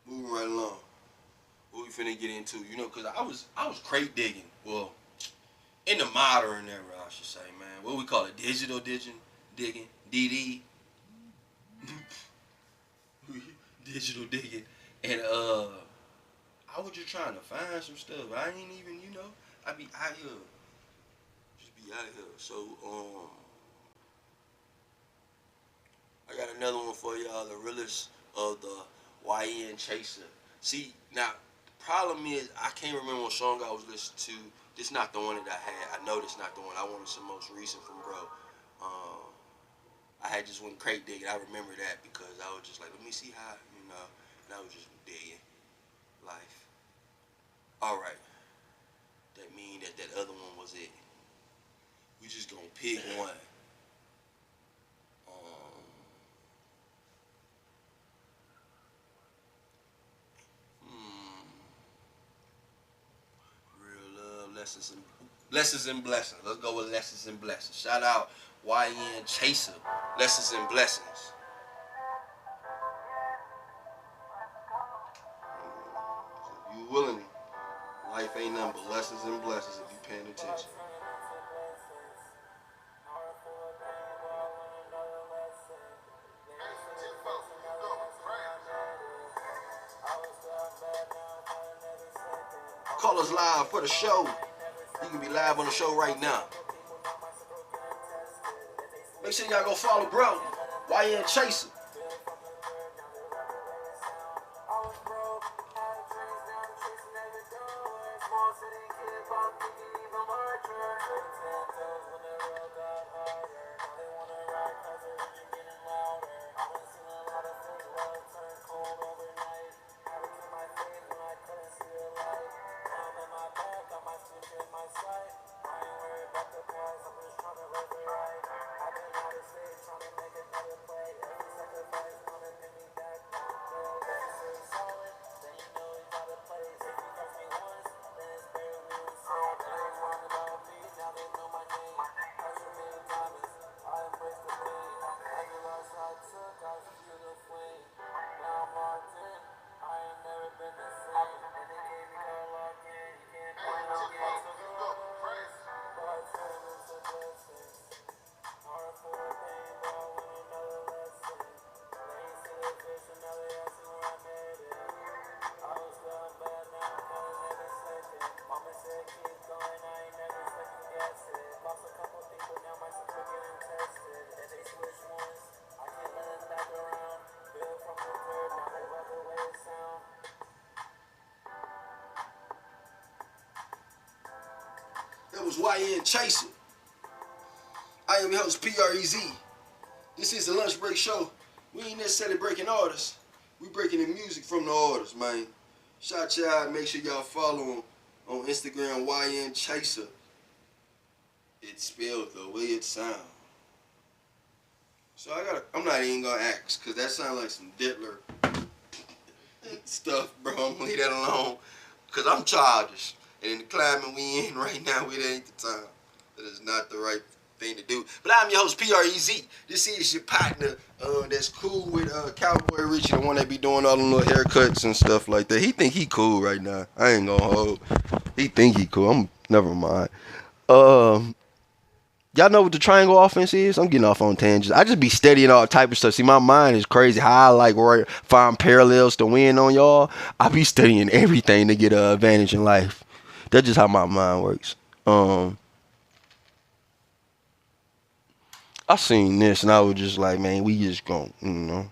Moving right along. What we finna get into? You know, cause I was crate digging. Well, in the modern era, I should say, man. What we call it? Digital digging, DD. Digital digging, and I was just trying to find some stuff. I ain't even, I be out here, just be out here. So I got another one for y'all, the realest of the YN Chaser. See, now, the problem is, I can't remember what song I was listening to. This not the one that I had. I know this not the one. I wanted some most recent from bro. I had just went crate digging. I remember that because I was just like, let me see how, and I was just digging life. Alright. That mean that other one was it. We just gonna pick one. Real love, lessons and blessings. Let's go with lessons and blessings. Shout out YN Chaser. Lessons and blessings. If you willing, life ain't nothing but lessons and blessings if you paying attention. call us live for the show, you can be live on the show right now. Make sure y'all go follow bro, YN Chaser. That was YN Chaser. I am your host, PREZ. This is the Lunch Break Show. We ain't necessarily breaking orders. We breaking the music from the orders, man. Shout y'all. Make sure y'all follow him on Instagram, YN Chaser. It's spelled the way it sounds. So I'm not even gonna ask, cause that sounds like some Diddler stuff, bro. I'm gonna leave that alone. Cause I'm childish. And in the climate we in right now, it ain't the time. That is not the right thing to do. But I'm your host, PREZ. This is your partner that's cool with Cowboy Richie, the one that be doing all them little haircuts and stuff like that. He think he cool right now. I ain't gonna hold. He think he cool. Never mind. Y'all know what the triangle offense is? I'm getting off on tangents. I just be studying all type of stuff. See, my mind is crazy. How I find parallels to win on y'all. I be studying everything to get an advantage in life. That's just how my mind works. I seen this and I was just like, man, we just gon', you know.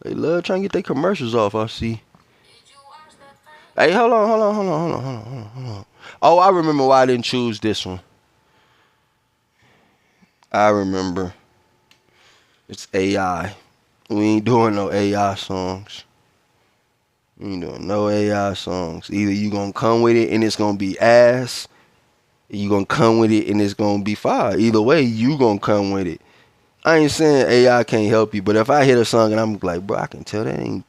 They love trying to get their commercials off, I see. Hey, hold on. Oh, I remember why I didn't choose this one. I remember. It's AI. We ain't doing no AI songs. We ain't doing no AI songs. Either you gonna come with it and it's gonna be ass, or you gonna come with it and it's gonna be fire. Either way, you gonna come with it. I ain't saying AI can't help you, but if I hit a song and I'm like, bro, I can tell that ain't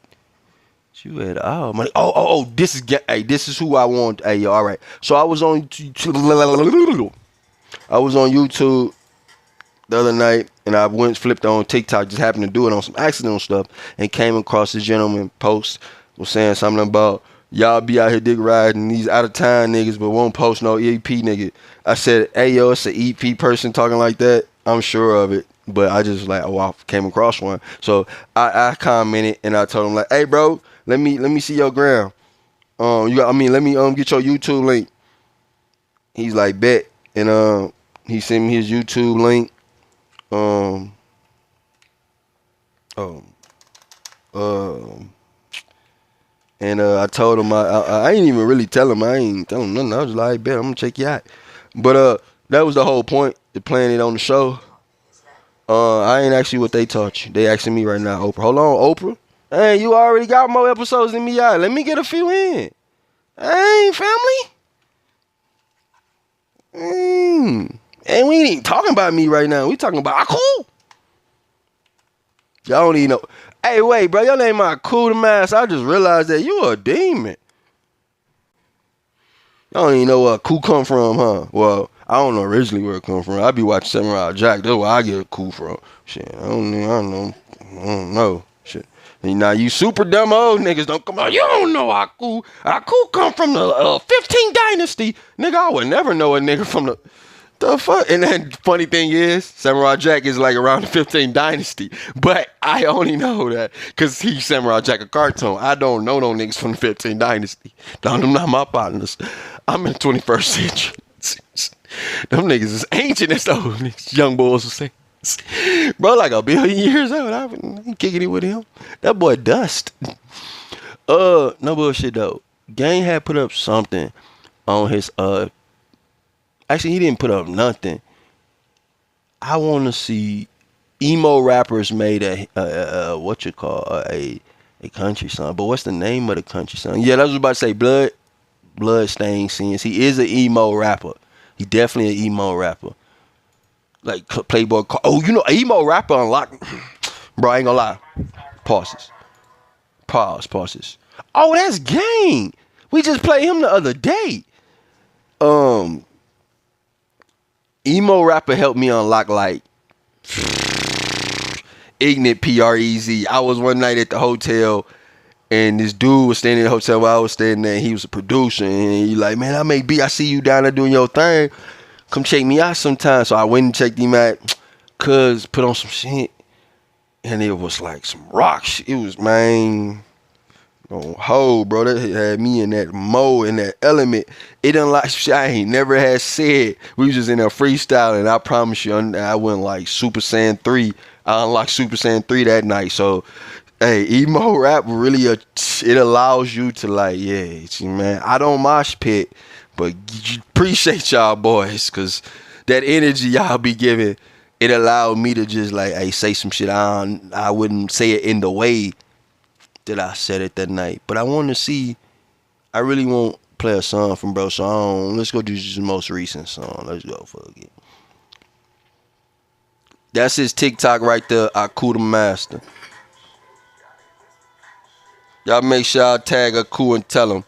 you at all. This is who I want. Hey, all right. So I was on YouTube the other night, and I flipped on TikTok, just happened to do it on some accidental stuff, and came across this gentleman post was saying something about y'all be out here dick riding these out of town niggas, but won't post no EP nigga. I said, hey yo, it's an EP person talking like that. I'm sure of it. But I just I came across one. So I commented and I told him like, hey bro, let me see your gram. Let me get your YouTube link. He's like, bet. And he sent me his YouTube link. And I told him I ain't even really tell him. I ain't tell him nothing. I was just like, bet, I'm gonna check you out. But that was the whole point of playing it on the show. I ain't ask you what they taught you. They asking me right now, Oprah. Hold on, Oprah. Hey, you already got more episodes than me out. Let me get a few in. Hey, family. And we ain't even talking about me right now. We talking about Aku. Y'all don't even know. Hey, wait, bro. Your name Aku the Mask. I just realized that you a demon. Y'all don't even know where Aku come from, huh? Well, I don't know originally where it come from. I be watching Samurai Jack. That's where I get Aku from. Shit, I don't know. Shit. And now you super dumb old niggas don't come out. You don't know Aku. Aku come from the 15 Dynasty. Nigga, I would never know a nigga from the... The fuck? And then funny thing is, Samurai Jack is like around the 15 dynasty. But I only know that because he's Samurai Jack a cartoon. I don't know no niggas from the 15 dynasty. Them not my partners. I'm in the 21st century. Them niggas is ancient as those young boys will say. Bro, like a billion years old. I ain't kicking it with him. That boy dust. No bullshit though. Gang had put up something on his actually he didn't put up nothing. I want to see emo rappers made a what you call a country song. But what's the name of the country song? Yeah, that's what I was about to say. Bloodstained Sins. He is an emo rapper. He definitely an emo rapper. Like Playboy. Oh, you know, emo rapper unlocked. Bro, I ain't gonna lie. Pauses. Pauses. Oh, that's Gang. We just played him the other day. Emo rapper helped me unlock like Ignite PREZ. I was one night at the hotel and this dude was staying in the hotel while I was staying there and he was a producer and he like, man, I see you down there doing your thing. Come check me out sometime. So I went and checked him out. Cuz put on some shit. And it was like some rock shit. It was, man, bro. That had me in that mode, in that element. It done like shit I ain't never had said. We was just in a freestyle, and I promise you, I went like Super Saiyan 3. I unlocked Super Saiyan 3 that night. So, hey, emo rap really, it allows you to like, yeah, man, I don't mosh pit, but appreciate y'all boys, because that energy y'all be giving, it allowed me to just like, hey, say some shit. I wouldn't say it in the way that I said it that night. But I want to see, I really won't play a song from Bro Song. Let's go do his most recent song. Let's go, fuck it. That's his TikTok right there, Aku the Master. Y'all make sure y'all tag Aku and tell him.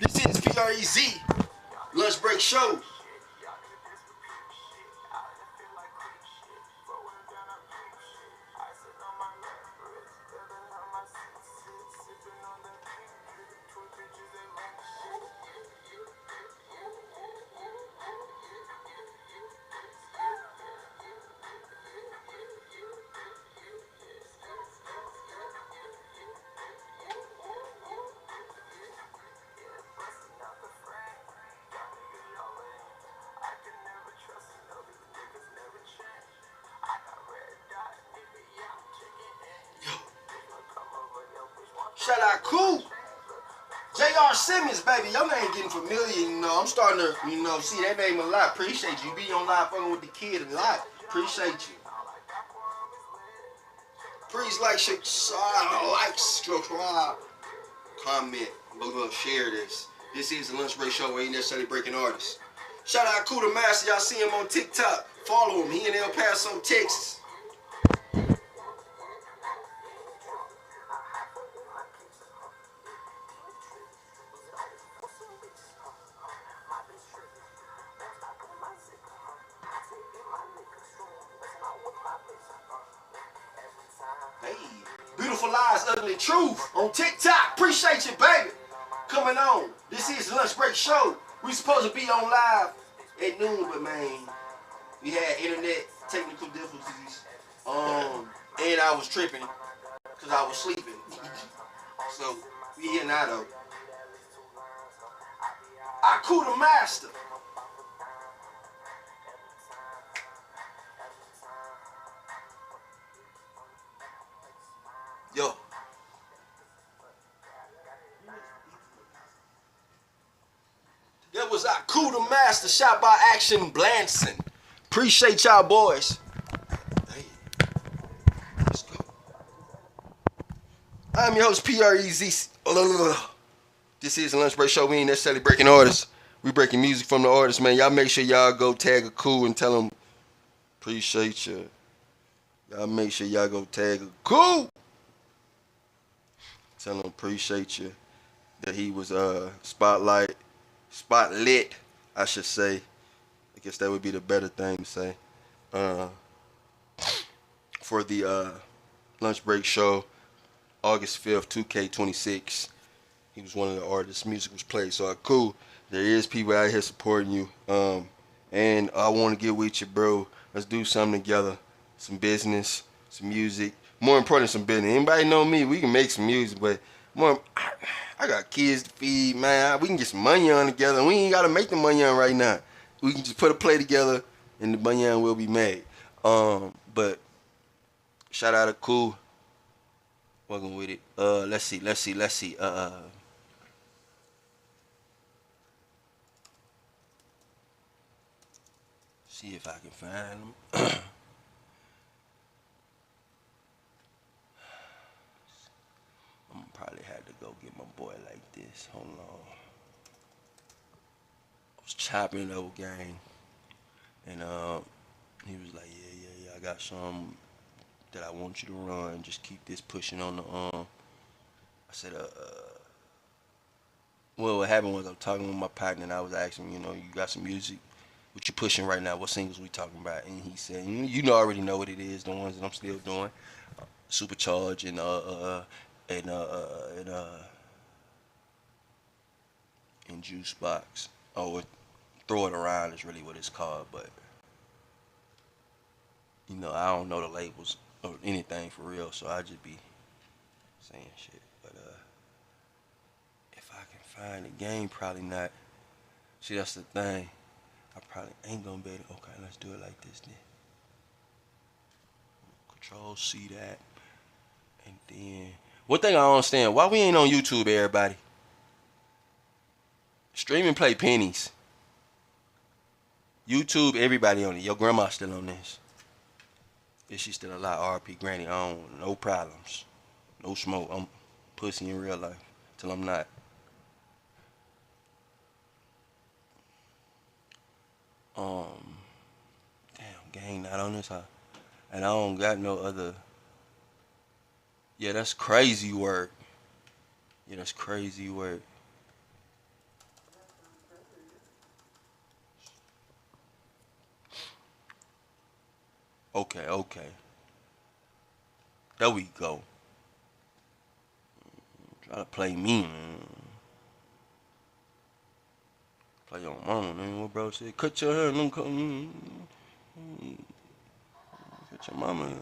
This is PREZ, Lunch Break Show. Shout out Cool. J.R. Simmons, baby. Your name getting familiar, you know. I'm starting to, see that name a lot. Appreciate you. Be on live fucking with the kid a lot. Appreciate you. Please like, subscribe, comment, share this. This is the Lunch Break Show where ain't necessarily breaking artists. Shout out Cool the Master. Y'all see him on TikTok. Follow him. He in El Paso, Texas. Hey, Beautiful Lies, Ugly Truth on TikTok. Appreciate you, baby. Coming on. This is the Lunch Break Show. We supposed to be on live at noon, but man, we had internet technical difficulties. And I was tripping because I was sleeping. So we here now though. Aku the Master. Yo. That was Aku the Master, shot by Action Blanson. Appreciate y'all boys. Hey, let's go. I'm your host, PREZ. This is the Lunch Break Show. We ain't necessarily breaking orders. We breaking music from the artists, man. Y'all make sure y'all go tag Aku and tell them appreciate you. Y'all make sure y'all go tag Aku. Tell him appreciate you. That he was spotlit, I should say. I guess that would be the better thing to say. For the Lunch Break Show, August 5th, 2K26. He was one of the artists. Music was played. So cool. There is people out here supporting you. And I want to get with you, bro. Let's do something together. Some business, some music. More important, some business. Anybody know me? We can make some music, but more. I got kids to feed, man. We can get some money on together. We ain't gotta make the money on right now. We can just put a play together, and the money on will be made. But shout out to Cool. Welcome with it. Let's see. See if I can find them. I'm gonna probably have to go get my boy like this. Hold on. I was chopping it up, gang, and he was like, yeah. I got some that I want you to run. Just keep this pushing on the I said, well, what happened was I was talking with my partner and I was asking him, you got some music? What you pushing right now? What singles we talking about? And he said, already know what it is, the ones that I'm still doing, Supercharge and Juice Box. Oh, Throw It Around is really what it's called, but I don't know the labels or anything for real, so I just be saying shit. But if I can find the game, probably not. See, that's the thing. I probably ain't gonna be able to. Okay, let's do it like this then. Control C that. And then, one thing I don't understand, why we ain't on YouTube, everybody? Streaming play pennies. YouTube, everybody on it. Your grandma still on this. Is she still alive? RP Granny on. No problems. No smoke. I'm pussy in real life. Till I'm not. Damn, gang not on this, huh? And I don't got no other. Yeah, that's crazy work. Yeah, that's crazy work. Okay. There we go. Try to play me, man. Play your mama, man. What bro said? Cut your hair, don't come. Cut your mama.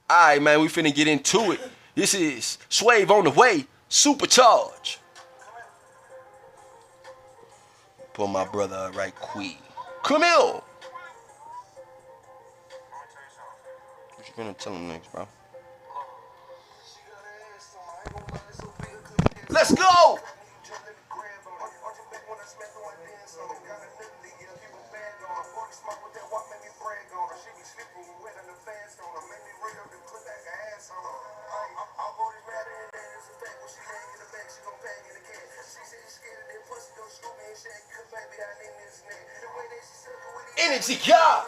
Alright, man, we finna get into it. This is Swave on the way, Supercharge. Pull my brother up right quick. Come here. What you gonna tell him next, bro? Let's go! Energy, God!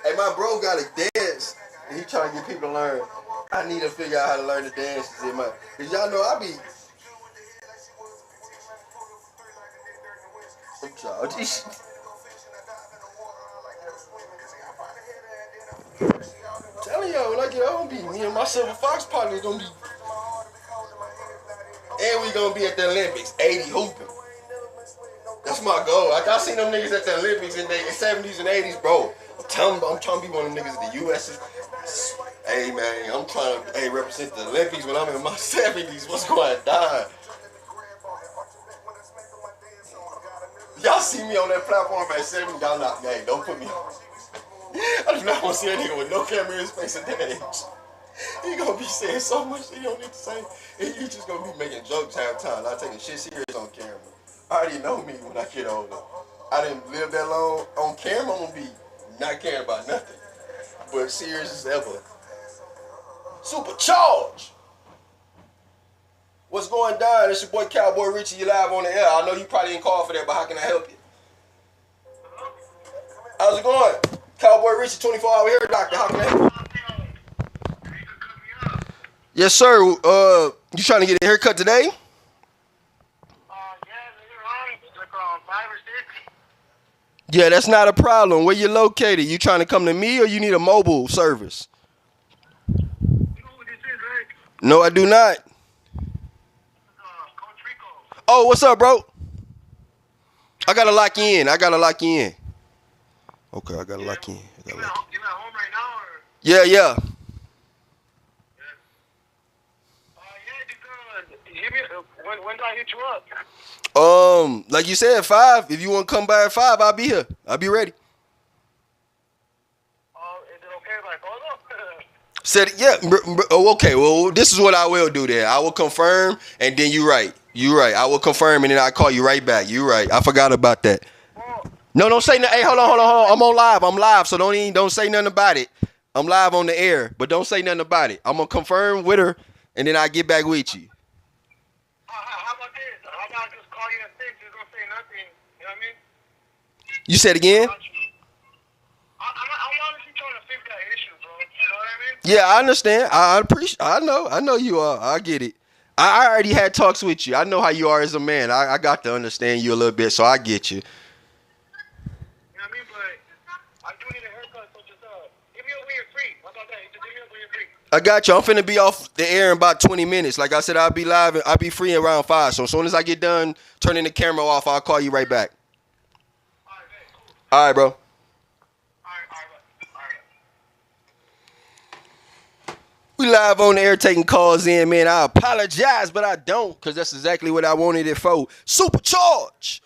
Hey, my bro got a dance, and he trying to get people to learn. I need to figure out how to learn the dances. Cause y'all know I be. I'm childish. Telling y'all, like, it don't be me and my Silver Fox partner gonna be. And we gonna be at the Olympics, 80 hooping. That's my goal. Like, I seen them niggas at the Olympics in the 70s and 80s, bro. I'm trying to be one of them niggas at the U.S. Hey, man, I'm trying to represent the Olympics when I'm in my 70s. What's going down? Y'all see me on that platform at 70, y'all not, gang, don't put me on. I do not want to see a nigga with no camera in his face at that age. He gonna be saying so much he don't need to say. He just gonna be making jokes half the time, not taking shit serious on camera. I already know me when I get older. I didn't live that long. On camera, I'm gonna be not caring about nothing. But serious as ever. Supercharge! What's going down? It's your boy Cowboy Richie. You live on the air. I know you probably didn't call for that, but how can I help you? How's it going? Cowboy Richie, 24-hour hair doctor. How can I help you? Yes, sir. You trying to get a haircut today? Yeah, that's not a problem. Where you located? You trying to come to me or you need a mobile service? No, I do not. Oh, what's up, bro? I gotta lock you in. Okay, I gotta lock you in. You at home right now, or? Yeah. Yeah, when do I hit you up? Like you said, 5. If you want to come by at 5, I'll be here. I'll be ready. Is it okay if I call up? Said it, yeah. Oh, okay. Well, this is what I will do then. I will confirm, and then you right. I will confirm, and then I call you right back. You right. I forgot about that. No, don't say nothing. Hey, hold on. I'm live, so don't say nothing about it. I'm live on the air, but don't say nothing about it. I'm gonna confirm with her, and then I get back with you. How about this? How about I just call you at 6? Just don't say nothing. You know what I mean? You said again? I'm honestly trying to fix that issue, bro. You know what I mean? Yeah, I understand. I appreciate. I know you are. I get it. I already had talks with you. I know how you are as a man. I got to understand you a little bit, so I get you. You know what I mean? But I do need a haircut, so just give me a when you're free. How about that? Just give me a when you're free. I got you. I'm finna be off the air in about 20 minutes. Like I said, I'll be live and I'll be free around 5. So as soon as I get done turning the camera off, I'll call you right back. All right, man. Cool. All right, bro. All right. We live on the air taking calls in, man. I apologize, but I don't, because that's exactly what I wanted it for. Supercharge.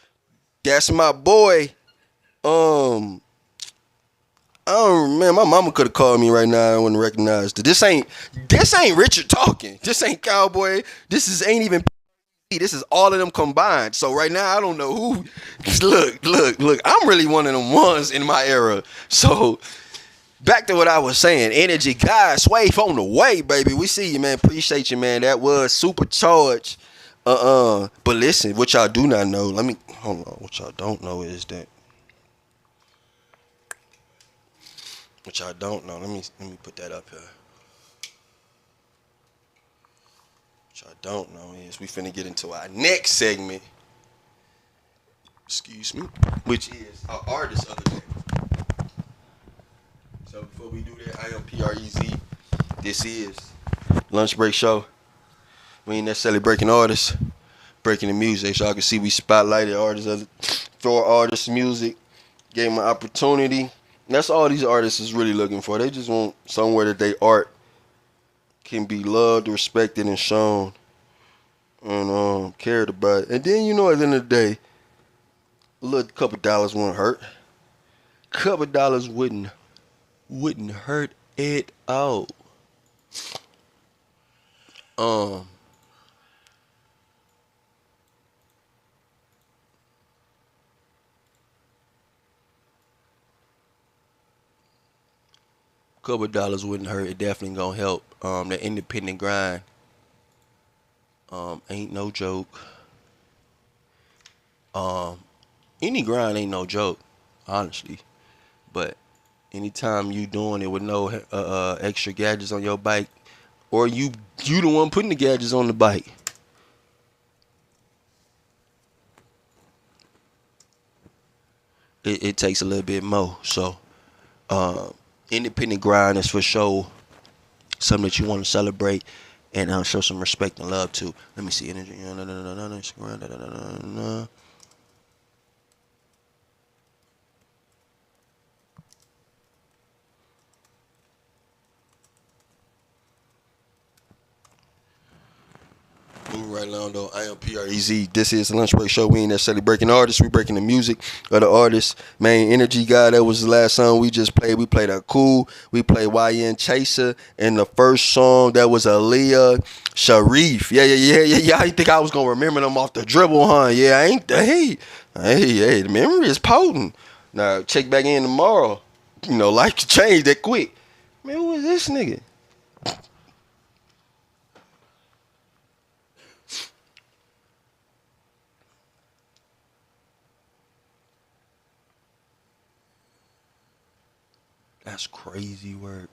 That's my boy. Man, my mama could have called me right now. I wouldn't recognize it. This ain't Richard talking. This ain't Cowboy. This ain't even. This is all of them combined. So right now I don't know who. Look. I'm really one of them ones in my era. So back to what I was saying. Energy, guys, Swave on the way, baby. We see you, man. Appreciate you, man. That was Supercharged. But listen, what y'all do not know. Hold on. What y'all don't know is that. Which I don't know. Let me put that up here. Which I don't know is we finna get into our next segment. Excuse me. Which is our artist of the day. So before we do that, I am PREZ. This is Lunch Break Show. We ain't necessarily breaking artists, breaking the music. So y'all can see we spotlighted artists for artists' music. Gave them an opportunity. That's all these artists is really looking for. They just want somewhere that their art can be loved, respected, and shown, and cared about. And then, at the end of the day, a little couple dollars won't hurt. Couple dollars wouldn't hurt at all. Couple dollars wouldn't hurt. It definitely gonna help. The independent grind ain't no joke. Any grind ain't no joke, honestly. But anytime you doing it with no extra gadgets on your bike, or you the one putting the gadgets on the bike, it takes a little bit more. So independent grind is for sure something that you want to celebrate and show some respect and love to. Let me see energy. Moving right along though, I am PREZ. This is the Lunch Break Show. We ain't necessarily breaking artists, we breaking the music of the artist. Main Energy guy, that was the last song we just played. We played a cool. We played YN Chaser, and the first song that was Aaliyah Sharif. Yeah. I didn't think I was gonna remember them off the dribble, huh? Yeah, I ain't. Hey, the memory is potent. Now check back in tomorrow. Life can change that quick. Man, who is this nigga? That's crazy work.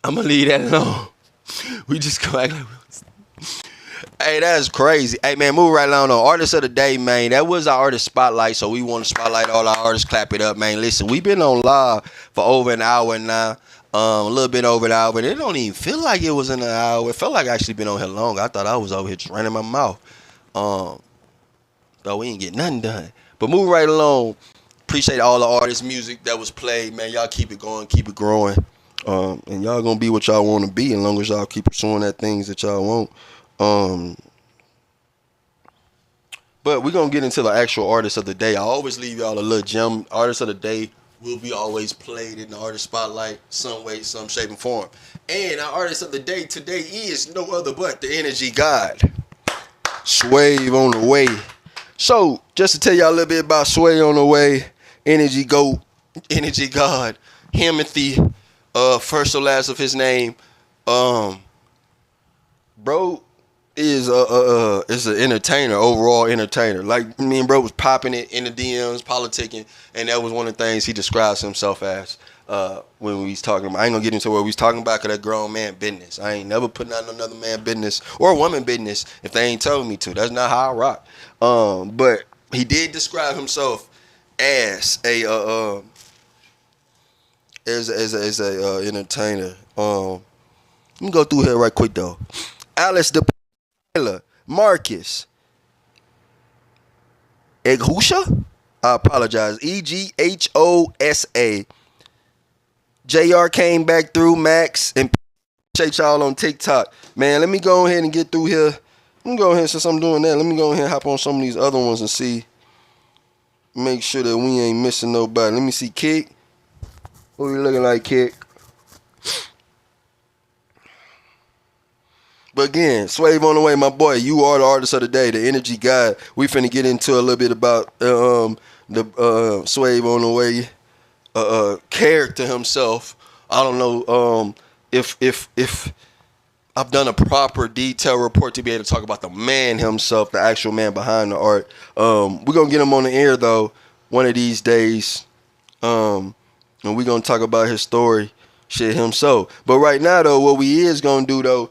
I'm gonna leave that alone. We just go back like. Hey, that's crazy. Hey, man, move right along. Artist of the day, man. That was our artist spotlight, so we want to spotlight all our artists. Clap it up, man. Listen, we've been on live for over an hour now. A little bit over an hour, but it don't even feel like it was in an hour. It felt like I actually been on here long. I thought I was over here just running my mouth. Um, though we ain't get nothing done. But move right along. Appreciate all the artists' music that was played, man. Y'all keep it going, keep it growing. And y'all gonna be what y'all want to be as long as y'all keep pursuing that things that y'all want. Um, but we're gonna get into the actual artist of the day. I always leave y'all a little gem. Artist of the day will be always played in the artist spotlight, some way, some shape, and form. And our artist of the day today is no other but the Energy God, Swave on the way. So just to tell y'all a little bit about Sway on the way, Energy Goat, Energy God, Himothy, first or last of his name. Bro is an entertainer, overall entertainer. Like me and bro was popping it in the DMs, politicking, and that was one of the things he describes himself as when we was talking about. I ain't gonna get into what we was talking about, cause that grown man business. I ain't never putting out another man business or a woman business if they ain't telling me to. That's not how I rock. But he did describe himself as a entertainer. Let me go through here right quick though. Alice the Marcus Eghosha. I apologize. Eghosa. JR came back through. Max and appreciate y'all on TikTok. Man, let me go ahead and get through here. Let me go ahead, since I'm doing that, let me go ahead and hop on some of these other ones and see. Make sure that we ain't missing nobody. Let me see Kick. What we looking like, Kick? But again, Swave on the way, my boy. You are the artist of the day, the energy guy. We finna get into a little bit about the Swave on the way character himself. I don't know if I've done a proper detailed report to be able to talk about the man himself, the actual man behind the art. We're gonna get him on the air though one of these days, and we're gonna talk about his story, shit himself. But right now though, what we is gonna do though.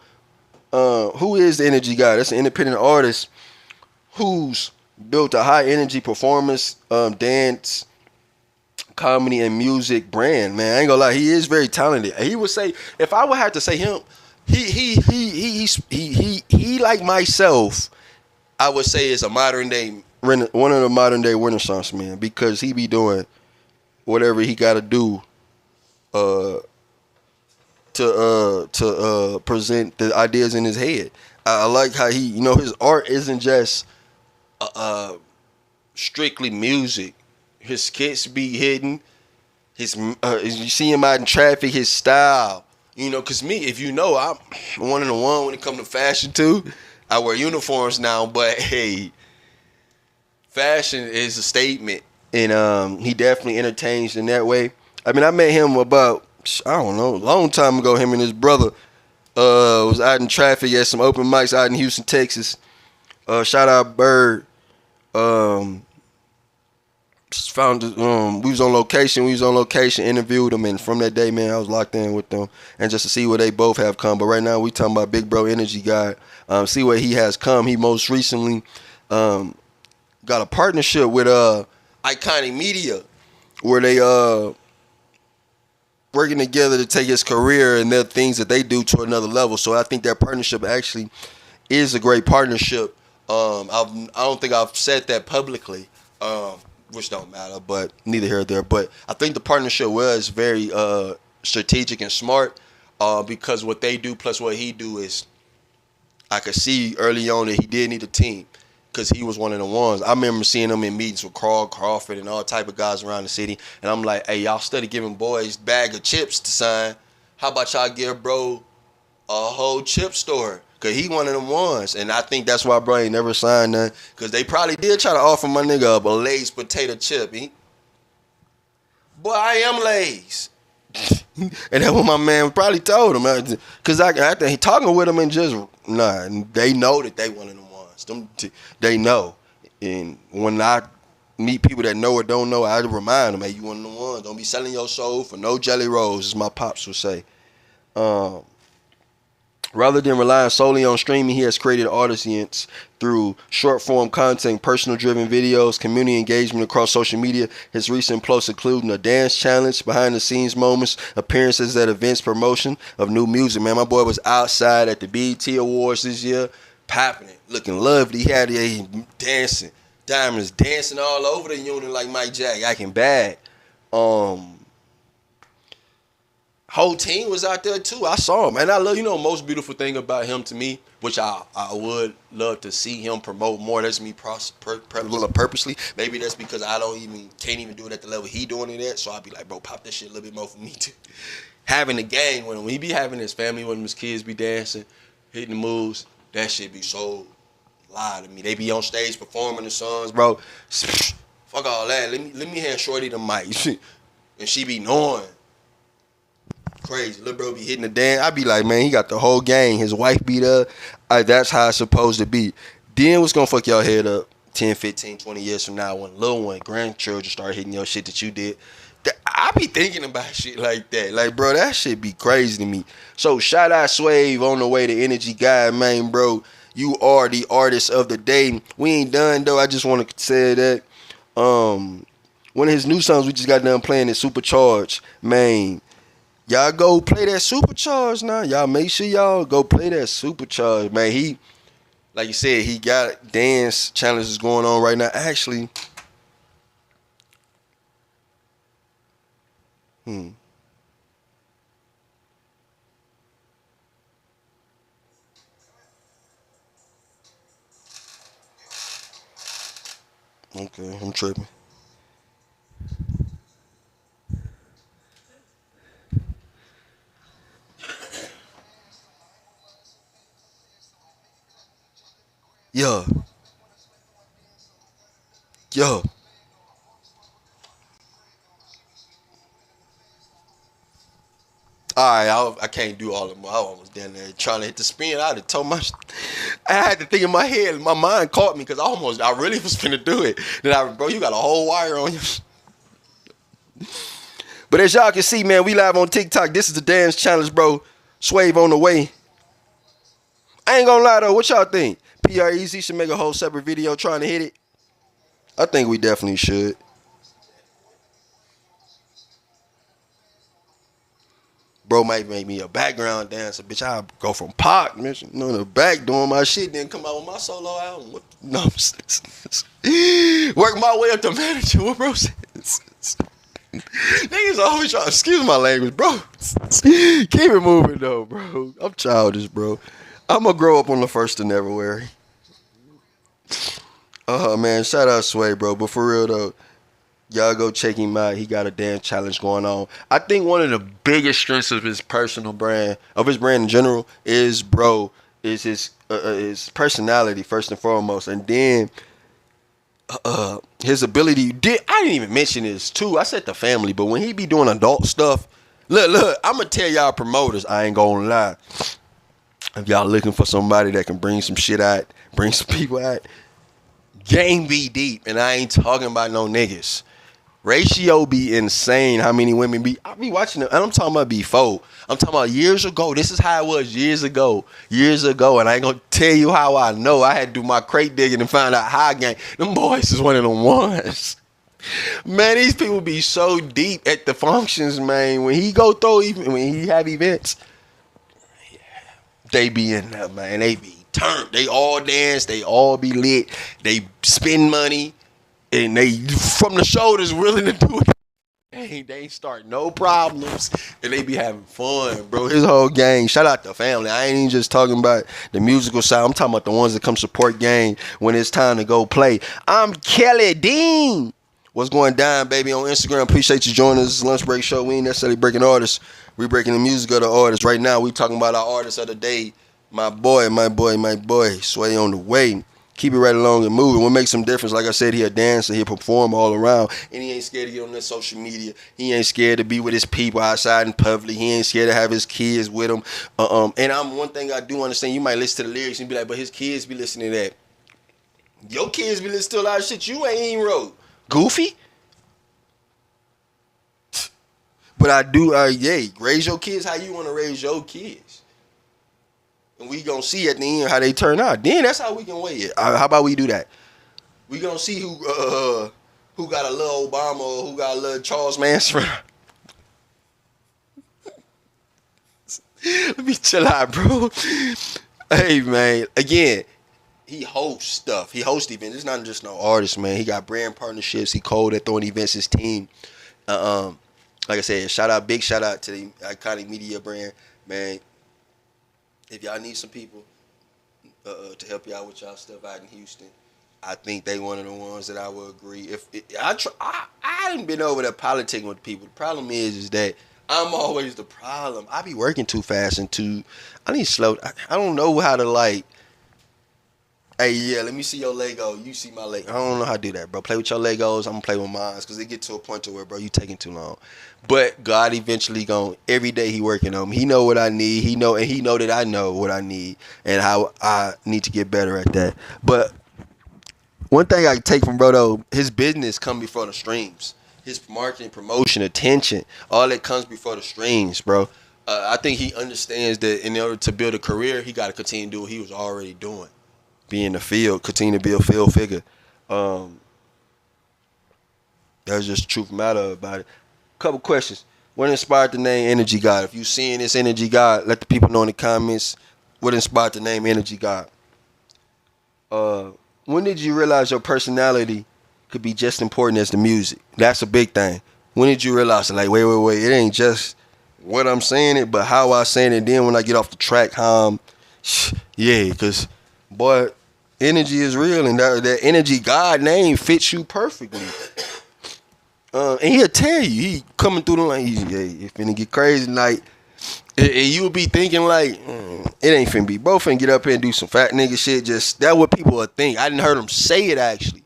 Who is the energy guy? That's an independent artist who's built a high energy performance, dance, comedy, and music brand. Man, I ain't gonna lie, he is very talented. He would say, if I would have to say him, he like myself, I would say is a modern day, one of the modern day Renaissance man, because he be doing whatever he got to do. To present the ideas in his head. I like how he, his art isn't just strictly music. His skits be hidden. His you see him out in traffic. His style, cause me, if I'm one of the one when it comes to fashion too. I wear uniforms now, but hey, fashion is a statement, and he definitely entertains in that way. I mean, I met him about, I don't know, a long time ago. Him and his brother was out in traffic at some open mics out in Houston, Texas. Shout out Bird. Found we was on location. Interviewed them, and from that day, man, I was locked in with them, and just to see where they both have come. But right now, we talking about Big Bro Energy Guy. See where he has come. He most recently got a partnership with Iconic Media, where they working together to take his career and the things that they do to another level. So I think that partnership actually is a great partnership. I don't think I've said that publicly, which don't matter, but neither here nor there. But I think the partnership was very strategic and smart, because what they do plus what he do is, I could see early on that he did need a team, because he was one of the ones. I remember seeing him in meetings with Carl Crawford and all type of guys around the city. And I'm like, hey, y'all steady giving boys bag of chips to sign. How about y'all give bro a whole chip store? Because he one of them ones. And I think that's why bro ain't never signed none. Because they probably did try to offer my nigga a Lay's potato chip. Boy, I am Lay's. And that's what my man probably told him. Because I think he talking with him and just, they know that they one of them. They know. And when I meet people that know or don't know, I remind them, hey, you one of the ones. Don't be selling your soul for no jelly rolls, as my pops would say. Um, Rather than relying solely on streaming, he has created audience through short-form content, personal-driven videos, community engagement across social media. His recent posts including a dance challenge, behind-the-scenes moments, appearances at events, promotion of new music. Man, my boy was outside at the BET Awards this year, popping it, looking lovely. He had a dancing, diamonds dancing all over the unit like Mike Jack, acting bad. Whole team was out there too. I saw him, and I love. Most beautiful thing about him to me, which I would love to see him promote more. That's me purposely. Maybe that's because I can't even do it at the level he doing it at. So I'll be like, bro, pop that shit a little bit more for me too. Having the gang when he be having his family, when his kids be dancing, hitting the moves, that shit be so live to me. They be on stage performing the songs, bro. Fuck all that. Let me hand Shorty the mic, and she be knowing. Crazy. Little bro be hitting the dance. I be like, man, he got the whole gang. His wife be there. That's how it's supposed to be. Then what's gonna fuck y'all head up 10, 15, 20 years from now when little one, grandchildren start hitting your shit that you did? I be thinking about shit like that. Like, bro, that shit be crazy to me. So shout out Swave on the way to Energy Guy, man, bro. You are the artist of the day. We ain't done though. I just want to say that. One of his new songs we just got done playing is Supercharged, man. Y'all go play that Supercharged now. Y'all make sure y'all go play that Supercharged, man. He, like you said, he got dance challenges going on right now. Actually, okay, I'm tripping. Yeah, yeah. All right, I can't do all of them. I almost down there trying to hit the spin. I had told I had to think in my head. My mind caught me because I really was finna do it. Bro, you got a whole wire on you. But as y'all can see, man, we live on TikTok. This is the dance challenge, bro. Swave on the way. I ain't gonna lie though. What y'all think? PREZ should make a whole separate video trying to hit it. I think we definitely should. Bro might make me a background dancer, bitch. I'll go from Pac, man, in the back doing my shit, then come out with my solo album. No, work my way up to manager. What bro says? Niggas always try. Excuse my language, bro. Keep it moving though, bro. I'm childish, bro. I'm gonna grow up on the 1st of February. Man, shout out Sway, bro. But for real though, y'all go check him out. He got a dance challenge going on. I think one of the biggest strengths of his personal brand, of his brand in general, is his personality first and foremost, and then his ability. I didn't even mention this too. I said the family, but when he be doing adult stuff, look, I'm gonna tell y'all promoters. I ain't gonna lie. If y'all looking for somebody that can bring some shit out, bring some people out, game be deep, and I ain't talking about no niggas. Ratio be insane. How many women be? I be watching it, and I'm talking about before. I'm talking about years ago. This is how it was years ago, and I ain't gonna tell you how I know. I had to do my crate digging and find out how I gang. Them boys is one of them ones. Man, these people be so deep at the functions, man. When he go through, even when he have events, they be in there, man. They be turned. They all dance. They all be lit. They spend money. And they from the shoulders willing to do it. They ain't start no problems. And they be having fun, bro. His whole gang. Shout out the family. I ain't even just talking about the musical side. I'm talking about the ones that come support gang when it's time to go play. I'm Kelly Dean. What's going down, baby, on Instagram? Appreciate you joining us. This is Lunch Break Show. We ain't necessarily breaking artists. We breaking the music of the artists. Right now, we talking about our artists of the day. My boy. Sway on the way. Keep it right along and moving. What makes him different? Like I said, he a dancer. He perform all around. And he ain't scared to get on that social media. He ain't scared to be with his people outside in public. He ain't scared to have his kids with him. And one thing I do understand, you might listen to the lyrics and be like, but his kids be listening to that. Your kids be listening to a lot of shit you ain't even wrote. Goofy. But I do, raise your kids how you want to raise your kids. And we gonna see at the end how they turn out. Then that's how we can weigh it. How about we do that? We gonna see who got a little Obama or who got a little Charles Manson. Let me chill out, bro. Hey, man. Again, he hosts stuff. He hosts events. It's not just no artist, man. He got brand partnerships. He cold at throwing events. His team. Like I said, big shout out to the Iconic Media brand, man. If y'all need some people to help y'all with y'all stuff out in Houston, I think they one of the ones that I will agree. I hadn't been over there politicking with people. The problem is that I'm always the problem. I be working too fast and I need to slow. I don't know how to like. Hey, yeah, let me see your Lego. You see my Lego. I don't know how to do that, bro. Play with your Legos. I'm going to play with mine because they get to a point to where, bro, you taking too long. But God eventually every day he working on me. He know what I need. He know that I know what I need and how I need to get better at that. But one thing I take from bro, though, his business come before the streams. His marketing, promotion, attention, all that comes before the streams, bro. I think he understands that in order to build a career, he got to continue to do what he was already doing. Be in the field, continue to be a field figure. That's just the truth matter about it. Couple questions. What inspired the name Energy God? If you seeing this Energy God, let the people know in the comments what inspired the name Energy God. When did you realize your personality could be just important as the music? That's a big thing. When did you realize, like, wait, it ain't just what I'm saying it, but how I saying it. Then when I get off the track, because boy, energy is real, and that Energy God name fits you perfectly. And he'll tell you, he coming through the line, he finna get crazy tonight. And you'll be thinking like, it ain't finna be. Bro finna get up here and do some fat nigga shit. Just, that what people would think. I didn't heard him say it actually.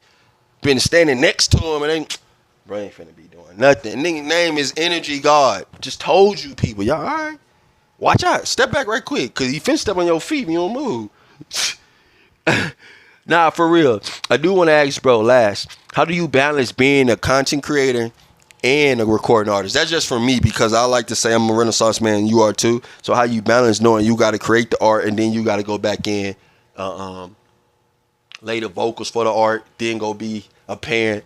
Been standing next to him and bro ain't finna be doing nothing. Nigga name is Energy God. Just told you people, y'all alright? Watch out. Step back right quick, cause you finna step on your feet and you don't move. Nah, for real. I do want to ask, bro, last. How do you balance being a content creator and a recording artist? That's just for me because I like to say I'm a Renaissance man and you are too. So how you balance knowing you got to create the art and then you got to go back in, lay the vocals for the art, then go be a parent.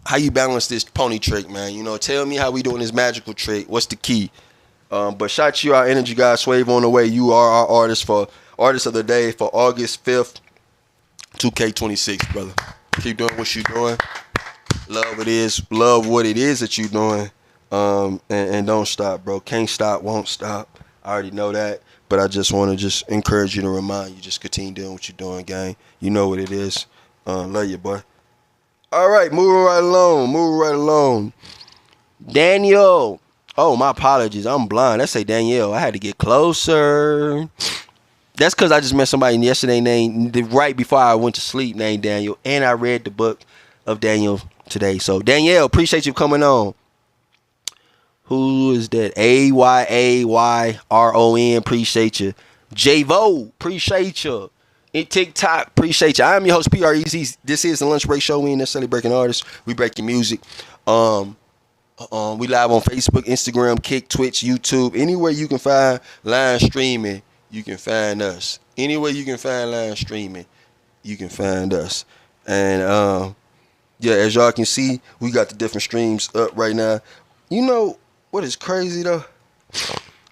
How you balance this pony trick, man? You know, tell me how we doing this magical trick. What's the key? But shout you out, Energy God, Swave on the way. You are our artist of the day for August 5th, 2K26, brother. Keep doing what you're doing. Love what it is that you're doing. And don't stop, bro. Can't stop, won't stop. I already know that. But I just want to just encourage you to remind you, just continue doing what you're doing, gang. You know what it is. Love you, boy. All right, moving right along. Daniel. Oh, my apologies. I'm blind. Let's say Danielle. I had to get closer. That's because I just met somebody yesterday named, right before I went to sleep, named Daniel. And I read the book of Daniel today. So, Danielle, appreciate you coming on. Who is that? AYAYRON, appreciate you. J-Vo, appreciate you. In TikTok, appreciate you. I'm your host, PREZ. This is the Lunch Break Show. We ain't necessarily breaking artists. We breaking music. We live on Facebook, Instagram, Kick, Twitch, YouTube. Anywhere you can find live streaming, you can find us. Anywhere you can find live streaming, you can find us. And as y'all can see, we got the different streams up right now. You know what is crazy though?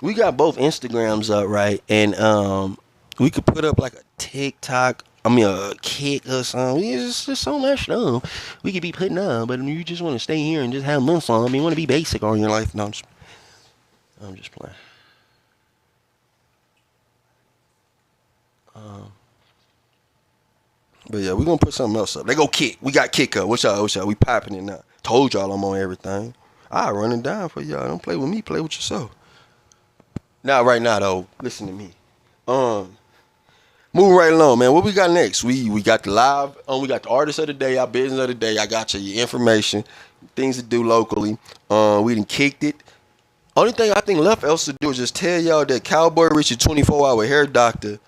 We got both Instagrams up, right? And we could put up like a TikTok, a Kick or something. It's just so much stuff we could be putting up. But you just want to stay here and just have fun. You want to be basic on your life. No, I'm just playing. But yeah, we're gonna put something else up. They go Kick. We got Kick up. What's y'all? We popping it now. Told y'all I'm on everything. I run it down for y'all. Don't play with me. Play with yourself. Now, right now though, listen to me. Moving right along, man. What we got next? We got the live. We got the artist of the day, our business of the day. I got your information, things to do locally. We done kicked it. Only thing I think left else to do is just tell y'all that Cowboy Richie 24-hour hair doctor.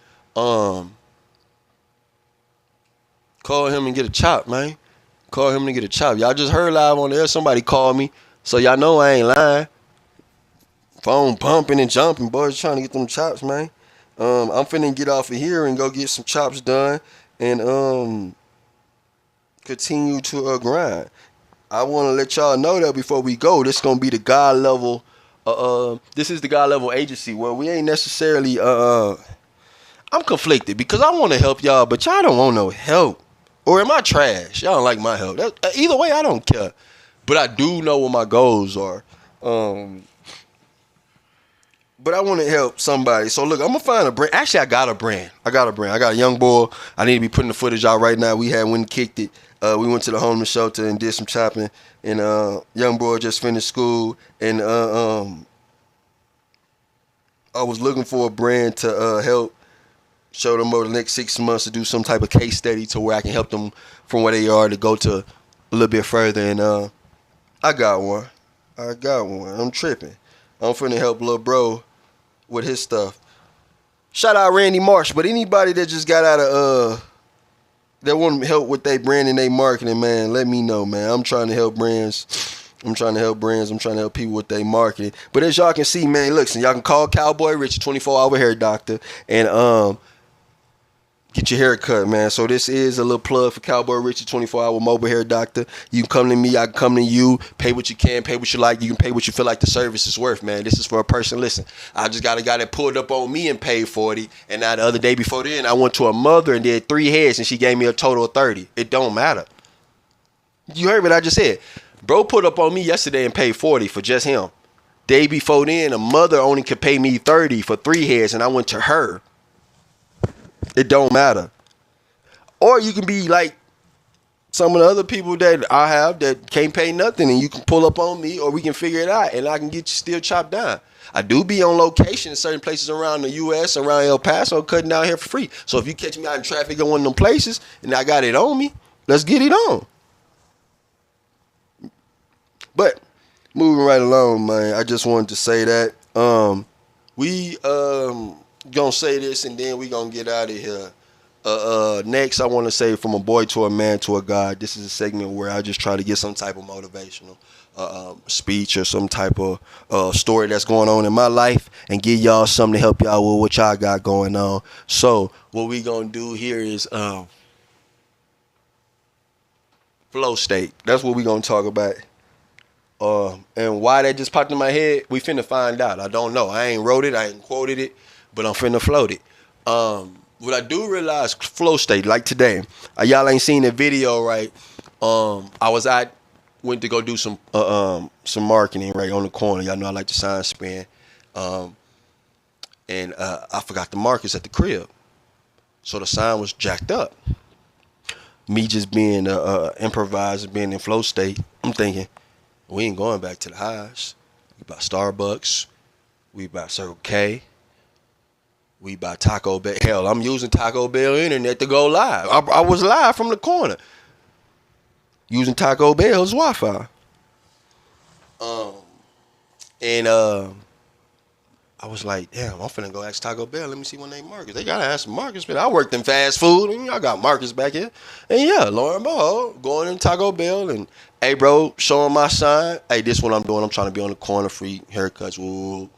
Call him and get a chop, man. Call him and get a chop. Y'all just heard live on the air. Somebody called me. So y'all know I ain't lying. Phone pumping and jumping. Boys trying to get them chops, man. I'm finna get off of here and go get some chops done. And continue to grind. I want to let y'all know that before we go, this is going to be the God level. This is the God level agency where we ain't necessarily. I'm conflicted because I want to help y'all, but y'all don't want no help. Or am I trash? Y'all don't like my help. Either way, I don't care. But I do know what my goals are. But I want to help somebody. So look, I'm gonna find a brand. Actually, I got a brand. I got a young boy. I need to be putting the footage out right now. We had when kicked it. We went to the homeless shelter and did some chopping. And young boy just finished school. And I was looking for a brand to help show them over the next 6 months to do some type of case study to where I can help them from where they are to go to a little bit further. And I got one. I'm tripping. I'm finna help little bro with his stuff. Shout out Randy Marsh, but anybody that just got out of that want help with their brand and their marketing, man, let me know, man. I'm trying to help brands. I'm trying to help people with their marketing. But as y'all can see, man, listen, y'all can call Cowboy Richie 24-hour hair doctor and get your hair cut, man. So this is a little plug for Cowboy Richie 24-hour mobile hair doctor. You can come to me, I can come to you. Pay what you can, pay what you like. You can pay what you feel like the service is worth, man. This is for a person. Listen, I just got a guy that pulled up on me and paid 40. And now the other day before then, I went to a mother and did 3 heads and she gave me a total of 30. It don't matter. You heard what I just said. Bro put up on me yesterday and paid 40 for just him. Day before then, a mother only could pay me 30 for 3 heads and I went to her. It don't matter. Or you can be like some of the other people that I have that can't pay nothing and you can pull up on me or we can figure it out and I can get you still chopped down. I do be on location in certain places around the U.S., around El Paso, cutting down here for free. So if you catch me out in traffic in one of them places and I got it on me, let's get it on. But moving right along, man, I just wanted to say that we gonna say this and then we gonna get out of here. Next, I want to say from a boy to a man to a God. This is a segment where I just try to get some type of motivational speech or some type of story that's going on in my life and give y'all something to help y'all with what y'all got going on. So what we gonna do here is flow state. That's what we gonna talk about. And why that just popped in my head, we finna find out. I don't know. I ain't wrote it. I ain't quoted it. But I'm finna float it. What I do realize, flow state, like today, y'all ain't seen the video, right? Went to go do some marketing right on the corner. Y'all know I like to sign spin. And I forgot the markers at the crib. So the sign was jacked up. Me just being improviser, being in flow state, I'm thinking, we ain't going back to the highs. We buy Starbucks. We buy Circle K. We buy Taco Bell. Hell, I'm using Taco Bell internet to go live. I was live from the corner using Taco Bell's Wi-Fi. I was like, damn, I'm finna go ask Taco Bell. Let me see when they markets. They gotta have some markets. But I worked in fast food, and I got markets back here. And yeah, lo and behold, going in Taco Bell and, hey, bro, showing my sign. Hey, this is what I'm doing. I'm trying to be on the corner, free haircuts. Woo.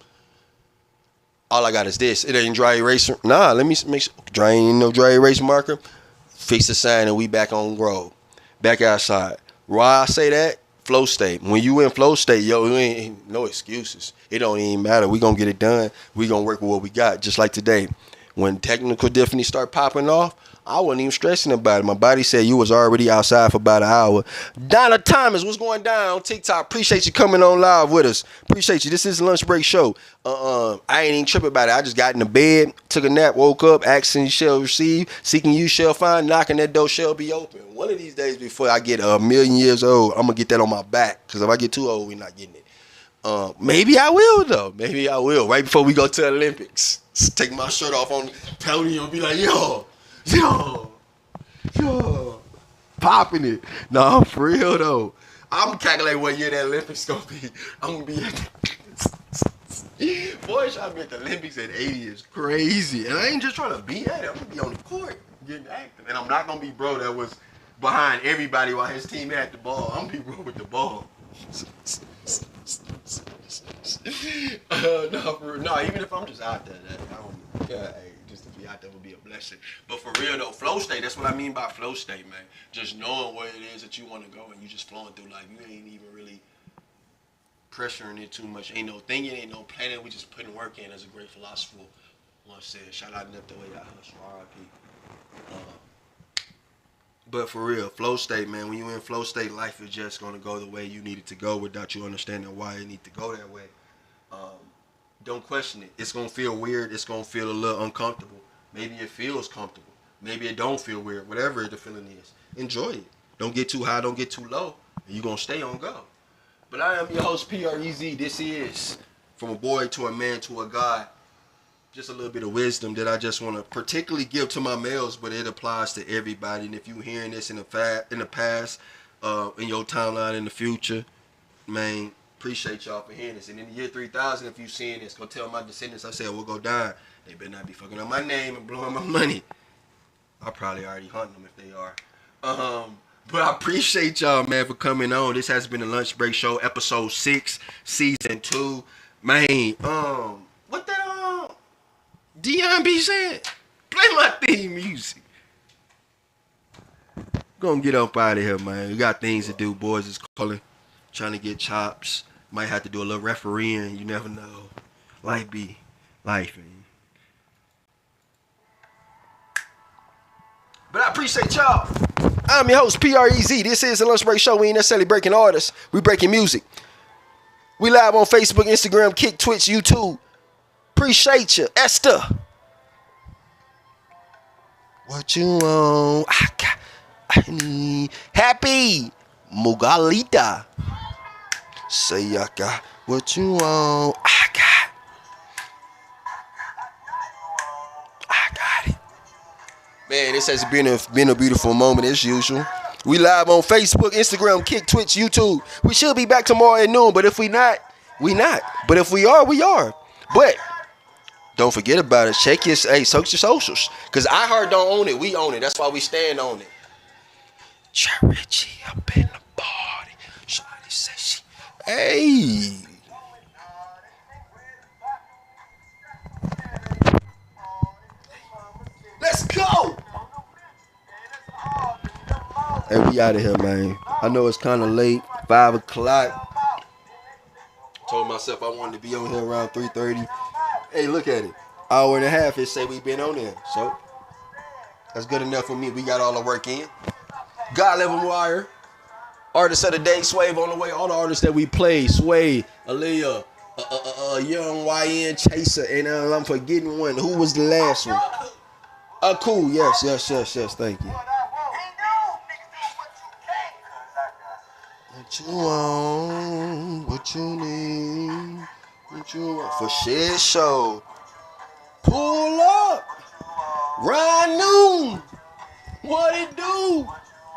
All I got is this. It ain't dry eraser. Nah, let me make sure. Ain't no dry erase marker. Fix the sign, and we back on road. Back outside. Why I say that? Flow state. When you in flow state, yo, you ain't no excuses. It don't even matter. We gonna get it done. We gonna work with what we got. Just like today, when technical difficulties start popping off, I wasn't even stressing about it. My body said you was already outside for about an hour. Donna Thomas, what's going down on TikTok? Appreciate you coming on live with us. Appreciate you. This is the lunch break show. I ain't even tripping about it. I just got in the bed, took a nap, woke up, asking you shall receive, seeking you shall find, knocking that door shall be open. One of these days before I get a million years old, I'm gonna get that on my back. Because if I get too old, we're not getting it. Maybe I will though. Maybe I will. Right before we go to the Olympics, take my shirt off on the podium and be like, yo, popping it. No, for real though. I'm calculating what year the Olympics gonna be. I'm gonna be boy, trying to be at the Olympics at 80 is crazy. And I ain't just trying to be at it. I'm gonna be on the court getting active. And I'm not going to be bro that was behind everybody while his team had the ball. I'm going to be bro with the ball. No, even if I'm just out there, just to be out there would be a blessing. But for real though, flow state, that's what I mean by flow state, man. Just knowing where it is that you want to go and you just flowing through life. You ain't even really pressuring it too much. Ain't no thinking, ain't no planning. We just putting work in, as a great philosopher once said. Shout out Nip the way that hustle, RIP. But for real, flow state, man. When you in flow state, life is just gonna go the way you need it to go without you understanding why it need to go that way. Don't question it. It's gonna feel weird. It's gonna feel a little uncomfortable. Maybe it feels comfortable. Maybe it don't feel weird. Whatever the feeling is, enjoy it. Don't get too high. Don't get too low. And you gonna stay on go. But I am your host, PREZ. This is From a Boy to a Man to a God. Just a little bit of wisdom that I just want to particularly give to my males, but it applies to everybody. And if you hearing this in the past, in your timeline in the future, man, appreciate y'all for hearing this. And in the year 3000, if you seeing this, go tell my descendants I said we'll go down. They better not be fucking up my name and blowing my money. I probably already hunting them if they are. But I appreciate y'all, man, for coming on. This has been the Lunch Break Show, episode 6, season 2. Man, what that Dion B said? Play my theme music. Gonna get up out of here, man. We got things to do. Boys is calling, trying to get chops. Might have to do a little refereeing. You never know. Life be life, man. But I appreciate y'all. I'm your host, PREZ. This is the Lunch Break Show. We ain't necessarily breaking artists. We breaking music. We live on Facebook, Instagram, Kick, Twitch, YouTube. Appreciate you. Esther. What you want? I need happy Mugalita. Say I got what you want. I got it. Man, this has been a beautiful moment as usual. We live on Facebook, Instagram, Kick, Twitch, YouTube. We should be back tomorrow at noon, but if we not, we not. But if we are, we are. But don't forget about it. Check your search your socials. Cause iHeart don't own it. We own it. That's why we stand on it. Richie up in the party. Shawty say she. Hey. Let's go. Hey, we out of here, man. I know it's kind of late. 5 o'clock. Told myself I wanted to be on here around 3:30. Hey, look at it. Hour and a half, it say we been on there. So, that's good enough for me. We got all the work in. God Level Wire. Artist of the day, Swave on the way. All the artists that we play. Sway, Aaliyah, Young YN, Chaser, and I'm forgetting one. Who was the last one? Cool. Yes. Thank you. What you want? What you need? What you want? For shit show. Pull up. Ryan Noon. What it do?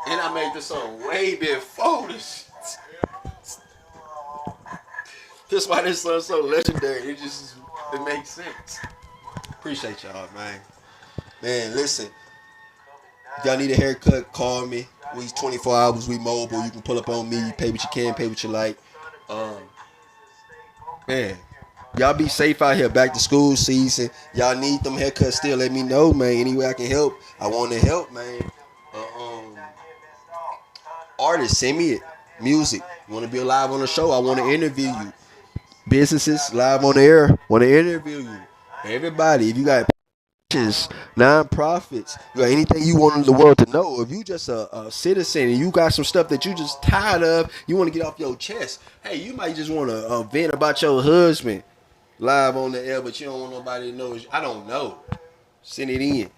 And I made this song way before this. That's why this song's so legendary. It makes sense. Appreciate y'all, man. Man, listen. If y'all need a haircut, call me. We 24 hours, we mobile. You can pull up on me. Pay what you can, pay what you like. Man, y'all be safe out here. Back to school season. Y'all need them haircuts still. Let me know, man. Any way I can help, I want to help, man. Artists, send me it. Music. You want to be live on the show? I want to interview you. Businesses, live on the air, want to interview you. Everybody, if you got non-profits, you got anything you want the world to know, if you just a citizen and you got some stuff that you just tired of, you want to get off your chest, hey, you might just want to vent about your husband live on the air, but you don't want nobody to know. I don't know. Send it in.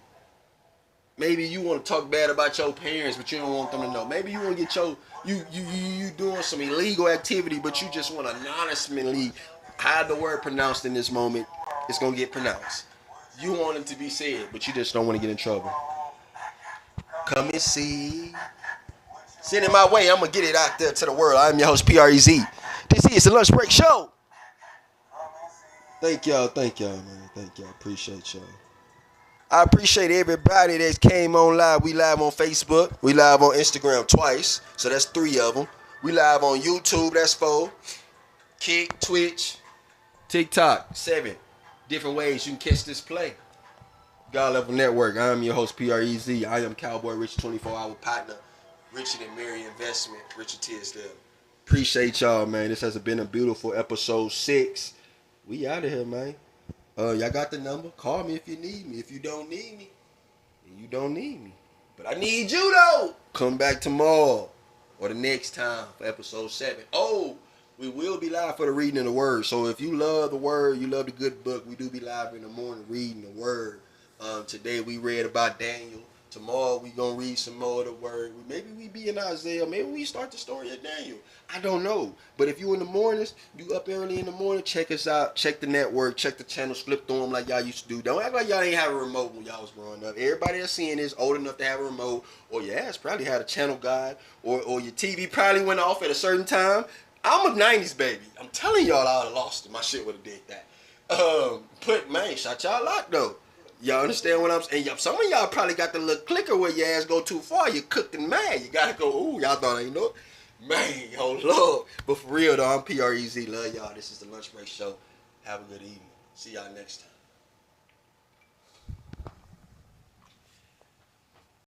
Maybe you want to talk bad about your parents, but you don't want them to know. Maybe you want to get you doing some illegal activity, but you just want to anonymously hide the word pronounced in this moment. It's going to get pronounced. You want it to be said, but you just don't want to get in trouble. Come and see. Send it my way. I'm going to get it out there to the world. I'm your host, PREZ. This is the Lunch Break Show. Thank y'all, man. Thank y'all. Appreciate y'all. I appreciate everybody that came on live. We live on Facebook. We live on Instagram twice. So that's 3 of them. We live on YouTube. That's 4. Kick, Twitch, TikTok. 7 different ways you can catch this play. God Level Network. I'm your host, PREZ. I am Cowboy Richie 24-hour partner. Richard and Mary Investment. Richard Tisdale. Appreciate y'all, man. This has been a beautiful episode 6. We out of here, man. Y'all got the number. Call me if you need me. If you don't need me, then you don't need me. But I need you, though. Come back tomorrow or the next time for episode 7. Oh, we will be live for the reading of the word. So if you love the word, you love the good book, we do be live in the morning reading the word. Today we read about Daniel. Tomorrow we gonna read some more of the word. Maybe we be in Isaiah. Maybe we start the story of Daniel. I don't know. But if you in the mornings, you up early in the morning, check us out. Check the network. Check the channels. Flip through them like y'all used to do. Don't act like y'all ain't have a remote when y'all was growing up. Everybody that's seeing this old enough to have a remote, or your ass probably had a channel guide, or your TV probably went off at a certain time. I'm a 90s baby. I'm telling y'all I would have lost it. My shit would have did that. Man, shout y'all out though. Y'all understand what I'm saying? Some of y'all probably got the little clicker where your ass go too far. You cooked and mad. You gotta go, ooh, y'all thought I ain't know. Man, oh Lord. But for real though, I'm PREZ. Love y'all. This is the Lunch Break Show. Have a good evening. See y'all next time.